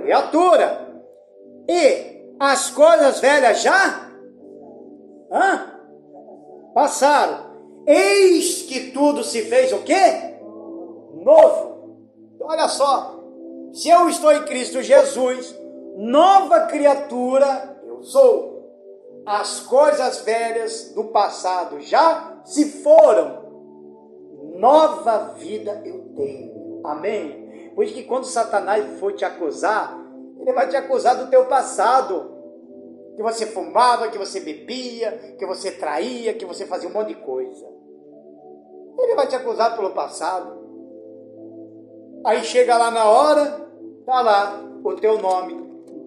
criatura. E as coisas velhas já passaram. Eis que tudo se fez o quê? Novo. Olha só, se eu estou em Cristo Jesus, nova criatura eu sou. As coisas velhas do passado já se foram. Nova vida eu tenho. Amém? Por isso que quando Satanás for te acusar, ele vai te acusar do teu passado. Que você fumava, que você bebia, que você traía, que você fazia um monte de coisa. Ele vai te acusar pelo passado. Aí chega lá na hora, está lá o teu nome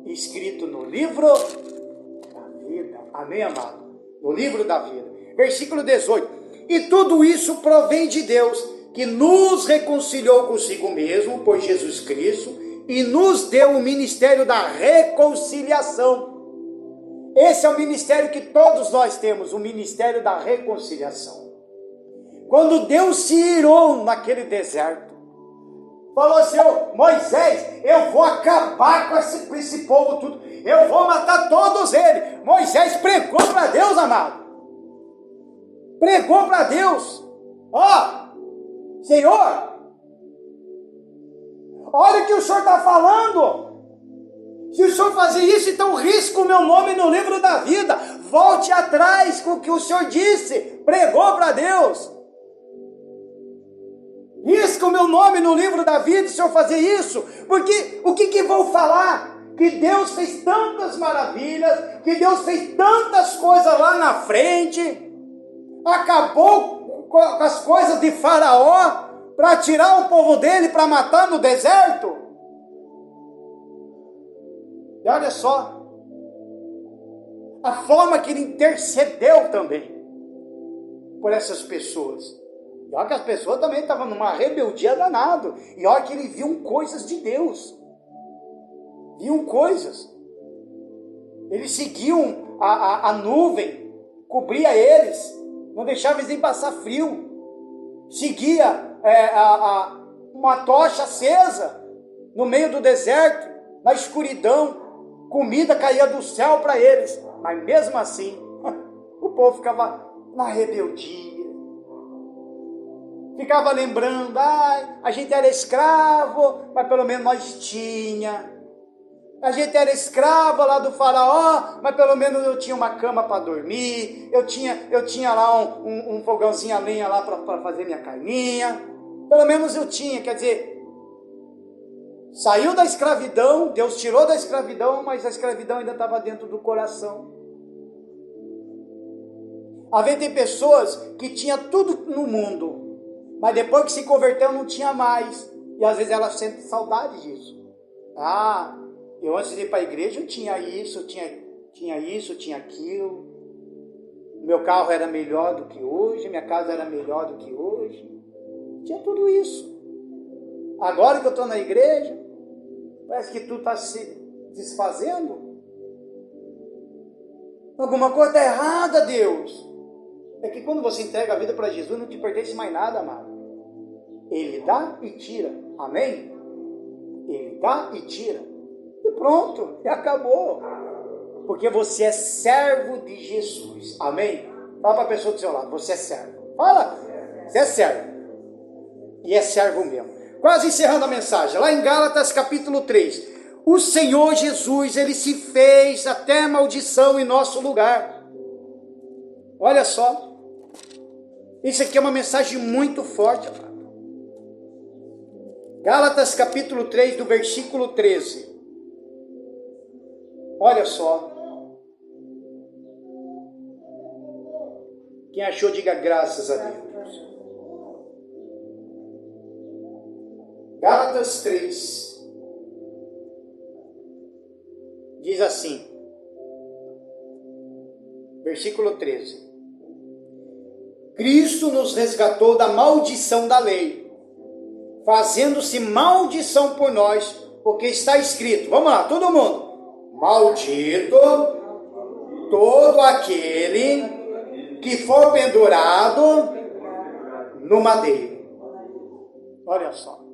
escrito no livro da vida. Amém, amado? No livro da vida. Versículo 18. E tudo isso provém de Deus, que nos reconciliou consigo mesmo, por Jesus Cristo, e nos deu o ministério da reconciliação. Esse é o ministério que todos nós temos, o ministério da reconciliação. Quando Deus se irou naquele deserto, falou assim: Moisés, eu vou acabar com esse povo tudo, eu vou matar todos eles. Moisés pregou para Deus, amado. Pregou para Deus. Senhor, olha o que o Senhor está falando. Se o Senhor fazer isso, então risca o meu nome no livro da vida. Volte atrás com o que o Senhor disse. Pregou para Deus. Risca o meu nome no livro da vida, se o Senhor fazer isso. Porque o que vão falar? Que Deus fez tantas maravilhas, que Deus fez tantas coisas lá na frente, acabou com as coisas de Faraó, para tirar o povo dele, para matar no deserto. E olha só, a forma que ele intercedeu também por essas pessoas. E olha que as pessoas também estavam numa rebeldia danada. E olha que ele viu coisas de Deus. Viam coisas. Eles seguiam a nuvem, cobria eles, não deixava eles nem passar frio. Seguia uma tocha acesa no meio do deserto, na escuridão. Comida caía do céu para eles. Mas mesmo assim, o povo ficava na rebeldia. Ficava lembrando, a gente era escravo, mas pelo menos nós tinha. A gente era escravo lá do Faraó, mas pelo menos eu tinha uma cama para dormir, eu tinha lá um fogãozinho a lenha lá para fazer minha carninha. Pelo menos eu tinha, quer dizer, saiu da escravidão, Deus tirou da escravidão, mas a escravidão ainda estava dentro do coração. Tem pessoas que tinham tudo no mundo, mas depois que se converteu não tinha mais. E às vezes ela sente saudade disso. Eu antes de ir para a igreja eu tinha isso, tinha isso, tinha aquilo. Meu carro era melhor do que hoje, minha casa era melhor do que hoje. Tinha tudo isso. Agora que eu estou na igreja, parece que tudo está se desfazendo. Alguma coisa está errada, Deus. É que quando você entrega a vida para Jesus, não te pertence mais nada, amado. Ele dá e tira. Amém? Ele dá e tira. E pronto, e acabou. Porque você é servo de Jesus. Amém? Fala para a pessoa do seu lado, você é servo. Fala, você é servo. E é servo mesmo. quase encerrando a mensagem, lá em Gálatas capítulo 3. O Senhor Jesus, ele se fez até maldição em nosso lugar. Olha só. Isso aqui é uma mensagem muito forte, amado. Gálatas capítulo 3, do versículo 13. Olha só. Quem achou, diga graças a Deus. Gálatas 3. Diz assim. Versículo 13. Cristo nos resgatou da maldição da lei, fazendo-se maldição por nós, porque está escrito, vamos lá, todo mundo, maldito todo aquele que for pendurado no madeiro. Olha só,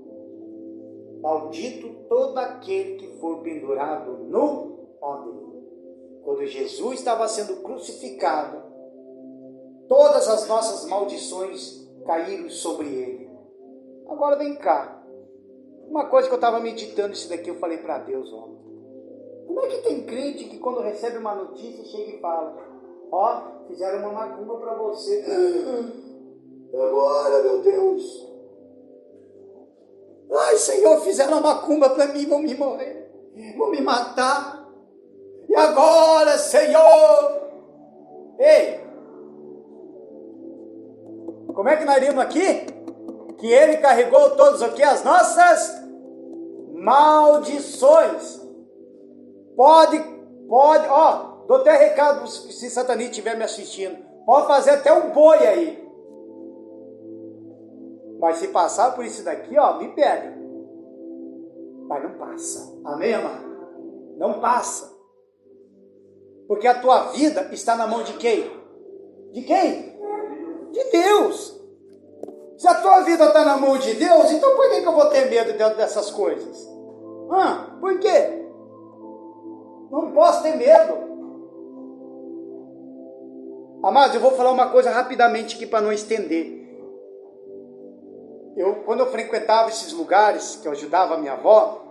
maldito todo aquele que for pendurado no madeiro. Quando Jesus estava sendo crucificado, todas as nossas maldições caíram sobre ele. Agora vem cá. Uma coisa que eu estava meditando isso daqui, eu falei para Deus ontem. Como é que tem crente que quando recebe uma notícia chega e fala, ó, fizeram uma macumba para você. Agora, meu Deus. Ai, Senhor, fizeram uma macumba para mim, vão me morrer. Vão me matar. E agora, Senhor? Ei, como é que nós lemos aqui? Que ele carregou todos o que? As nossas maldições. Pode, ó, dou até recado se Satanás estiver me assistindo. Pode fazer até um boi aí. Mas se passar por isso daqui, ó, me pega. Mas não passa. Amém, amado? Não passa. Porque a tua vida está na mão de quem? De quem? De Deus. Se a tua vida está na mão de Deus, então por que eu vou ter medo dentro dessas coisas? Por quê? Não posso ter medo. Amados, eu vou falar uma coisa rapidamente aqui para não estender. Quando eu frequentava esses lugares, que eu ajudava a minha avó,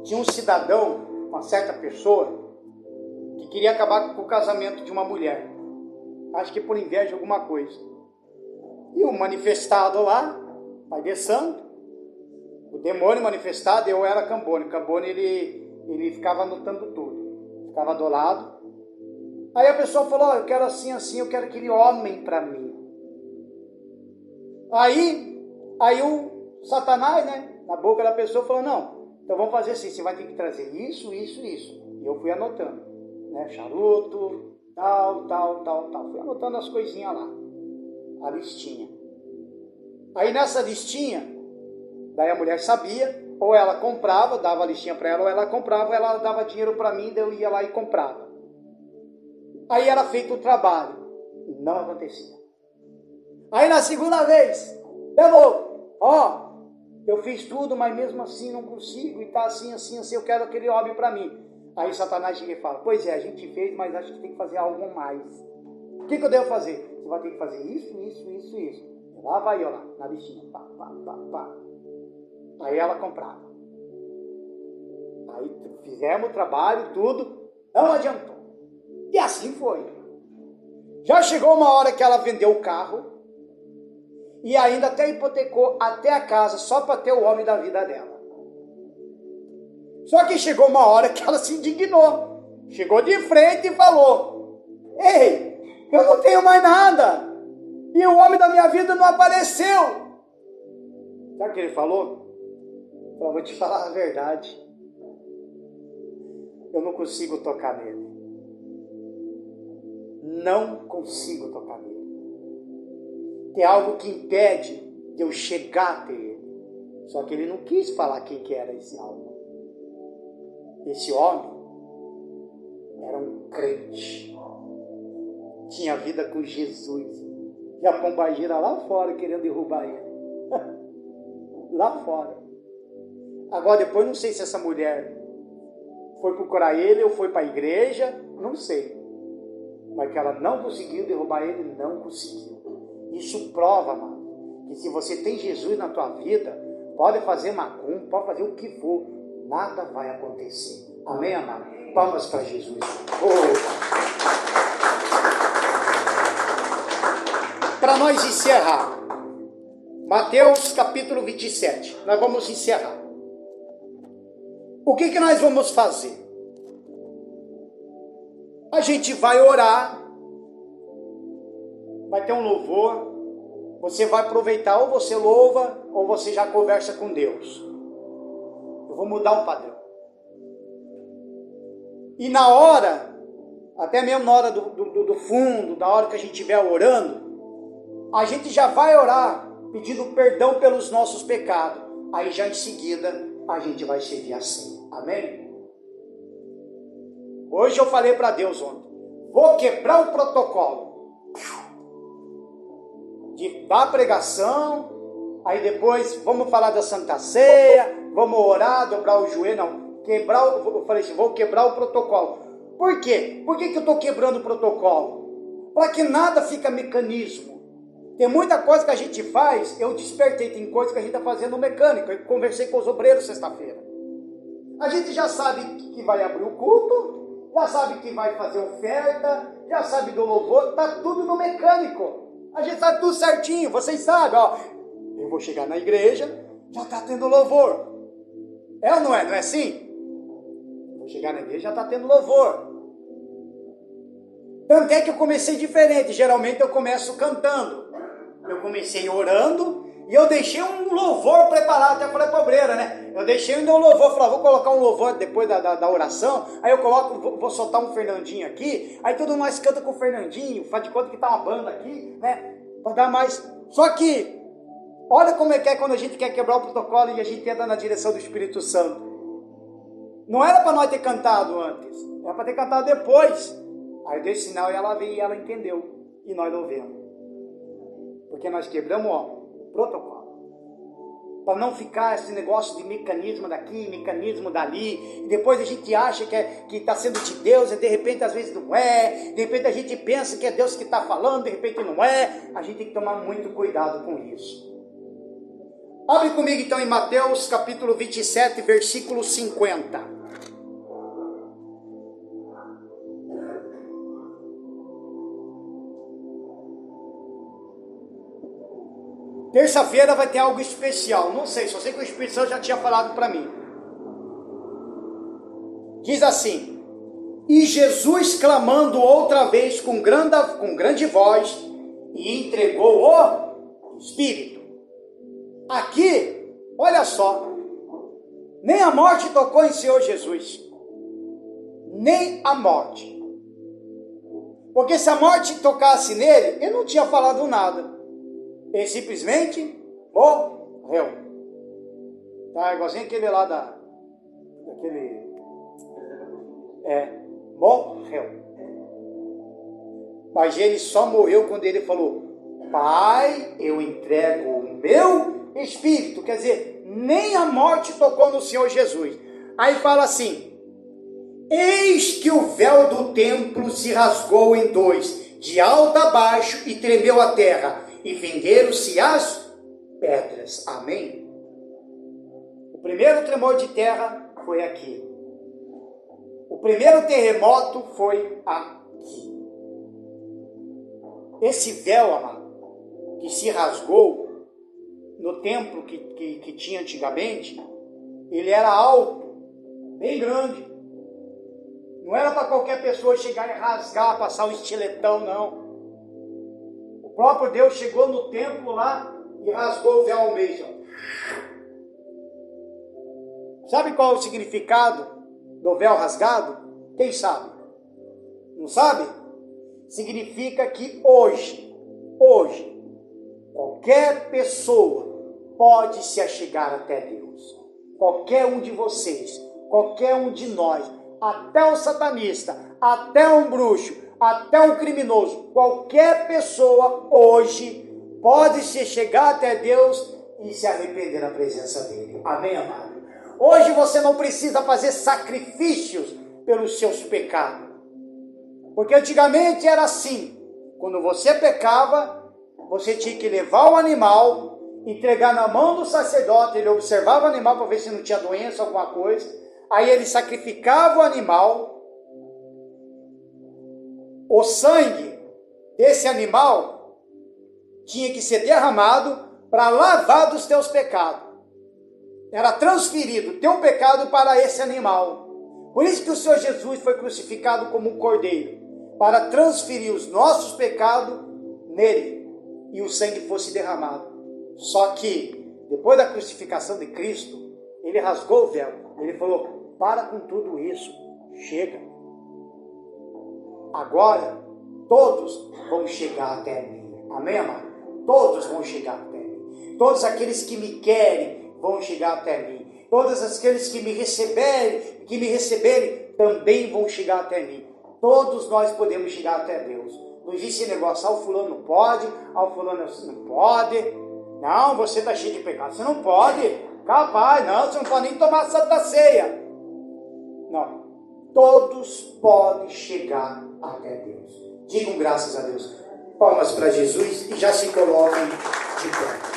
tinha um cidadão, uma certa pessoa, que queria acabar com o casamento de uma mulher. Acho que por inveja de alguma coisa. E o manifestado lá, pai de santo, o demônio manifestado, eu era Cambone. Cambone, ele ficava anotando tudo. Ficava do lado. Aí a pessoa falou, eu quero assim, assim, eu quero aquele homem para mim. Aí o Satanás, né, na boca da pessoa, falou, não, então vamos fazer assim, você vai ter que trazer isso, isso, isso. E eu fui anotando, né, charuto, tal. Fui anotando as coisinhas lá, a listinha. Aí nessa listinha, daí a mulher sabia, ou ela comprava, dava a listinha para ela, ou ela comprava, ela dava dinheiro para mim, daí eu ia lá e comprava. Aí era feito o trabalho, não acontecia. Aí na segunda vez, ó, eu fiz tudo, mas mesmo assim não consigo, e tá assim, eu quero aquele homem para mim. Aí Satanás chega e fala, pois é, a gente fez, mas acho que tem que fazer algo mais. O que eu devo fazer? Você vai ter que fazer isso. Lá vai eu lá, na listinha, pá. Aí ela comprava. Aí fizemos o trabalho, tudo, não adiantou. E assim foi. Já chegou uma hora que ela vendeu o carro e ainda até hipotecou até a casa só para ter o homem da vida dela. Só que chegou uma hora que ela se indignou. Chegou de frente e falou, ei, eu não tenho mais nada. E o homem da minha vida não apareceu. Sabe o que ele falou? Eu vou te falar a verdade. Eu não consigo tocar nele. Não consigo tocar nele. Tem algo que impede de eu chegar até ele. Só que ele não quis falar quem que era esse algo. Esse homem era um crente. Tinha vida com Jesus. E a pombagira lá fora querendo derrubar ele. Lá fora. Agora depois não sei se essa mulher foi procurar ele ou foi para a igreja. Não sei. Mas que ela não conseguiu derrubar ele, não conseguiu. Isso prova, mano, que se você tem Jesus na tua vida, pode fazer macumba, pode fazer o que for, nada vai acontecer. Amém, amado? Palmas para Jesus. Para nós encerrar, Mateus capítulo 27, nós vamos encerrar. O que nós vamos fazer? A gente vai orar, vai ter um louvor, você vai aproveitar, ou você louva, ou você já conversa com Deus. Eu vou mudar o padrão. E na hora, até mesmo na hora do fundo, na hora que a gente estiver orando, a gente já vai orar, pedindo perdão pelos nossos pecados. Aí já em seguida, a gente vai servir assim. Amém? Hoje eu falei para Deus ontem, vou quebrar o protocolo da pregação, aí depois vamos falar da Santa Ceia, vamos orar, dobrar o joelho, não, eu falei assim, vou quebrar o protocolo. Por quê? Por que eu estou quebrando o protocolo? Para que nada fica mecanismo. Tem muita coisa que a gente faz, eu despertei, tem coisa que a gente está fazendo mecânico, eu conversei com os obreiros sexta-feira. A gente já sabe que vai abrir o culto, já sabe que vai fazer oferta, já sabe do louvor, está tudo no mecânico. A gente sabe tudo certinho, vocês sabem, ó. Eu vou chegar na igreja, já está tendo louvor. É ou não é? Não é assim? Vou chegar na igreja, já está tendo louvor. Tanto é que eu comecei diferente, geralmente eu começo cantando. Eu comecei orando e eu deixei um louvor preparado, até falei para a obreira, né? Eu deixei ainda um louvor, falei, vou colocar um louvor depois da oração, aí eu coloco, vou soltar um Fernandinho aqui, aí todo mundo canta com o Fernandinho, faz de conta que tá uma banda aqui, né? Para dar mais. Só que, olha como é que é quando a gente quer quebrar o protocolo e a gente entra na direção do Espírito Santo. Não era para nós ter cantado antes, era para ter cantado depois. Aí eu dei sinal e ela veio e ela entendeu, e nós louvemos. Porque nós quebramos, o protocolo. Para não ficar esse negócio de mecanismo daqui, mecanismo dali, e depois a gente acha que está sendo de Deus, e de repente às vezes não é, de repente a gente pensa que é Deus que está falando, de repente não é. A gente tem que tomar muito cuidado com isso. Abre comigo então em Mateus capítulo 27, versículo 50. Terça-feira vai ter algo especial, não sei, só sei que o Espírito Santo já tinha falado para mim. Diz assim: e Jesus clamando outra vez com grande voz, e entregou o Espírito. Aqui, olha só, nem a morte tocou em Senhor Jesus, nem a morte. Porque se a morte tocasse nele, ele não tinha falado nada. Ele simplesmente morreu. Tá igualzinho aquele lá morreu. Mas ele só morreu quando ele falou: Pai, eu entrego o meu espírito. Quer dizer, nem a morte tocou no Senhor Jesus. Aí fala assim: eis que o véu do templo se rasgou em dois, de alto a baixo, e tremeu a terra, e fenderam-se as pedras. Amém? O primeiro tremor de terra foi aqui. O primeiro terremoto foi aqui. Esse véu, amado, que se rasgou no templo que tinha antigamente, ele era alto, bem grande. Não era para qualquer pessoa chegar e rasgar, passar um estiletão, não. O próprio Deus chegou no templo lá e rasgou o véu ao meio. Sabe qual é o significado do véu rasgado? Quem sabe? Não sabe? Significa que hoje, qualquer pessoa pode se achegar até Deus. Qualquer um de vocês, qualquer um de nós, até um satanista, até um bruxo, até um criminoso, qualquer pessoa hoje pode se chegar até Deus e se arrepender na presença dele. Amém, amado? Hoje você não precisa fazer sacrifícios pelos seus pecados. Porque antigamente era assim. Quando você pecava, você tinha que levar o animal entregar na mão do sacerdote, ele observava o animal para ver se não tinha doença, alguma coisa. Aí ele sacrificava o animal. O sangue desse animal tinha que ser derramado para lavar dos teus pecados. Era transferido o teu pecado para esse animal. Por isso que o Senhor Jesus foi crucificado como um cordeiro, para transferir os nossos pecados nele e o sangue fosse derramado. Só que, depois da crucificação de Cristo, ele rasgou o véu. Ele falou, para com tudo isso, chega. Agora, todos vão chegar até mim. Amém, amado? Todos vão chegar até mim. Todos aqueles que me querem vão chegar até mim. Todos aqueles que me receberem também vão chegar até mim. Todos nós podemos chegar até Deus. Não existe negócio, o fulano não pode, o fulano não pode. Não, você está cheio de pecado, você não pode. Capaz, não, você não pode nem tomar a Santa Ceia. Não, todos podem chegar até Deus. Digam graças a Deus. Palmas para Jesus e já se coloquem de pé.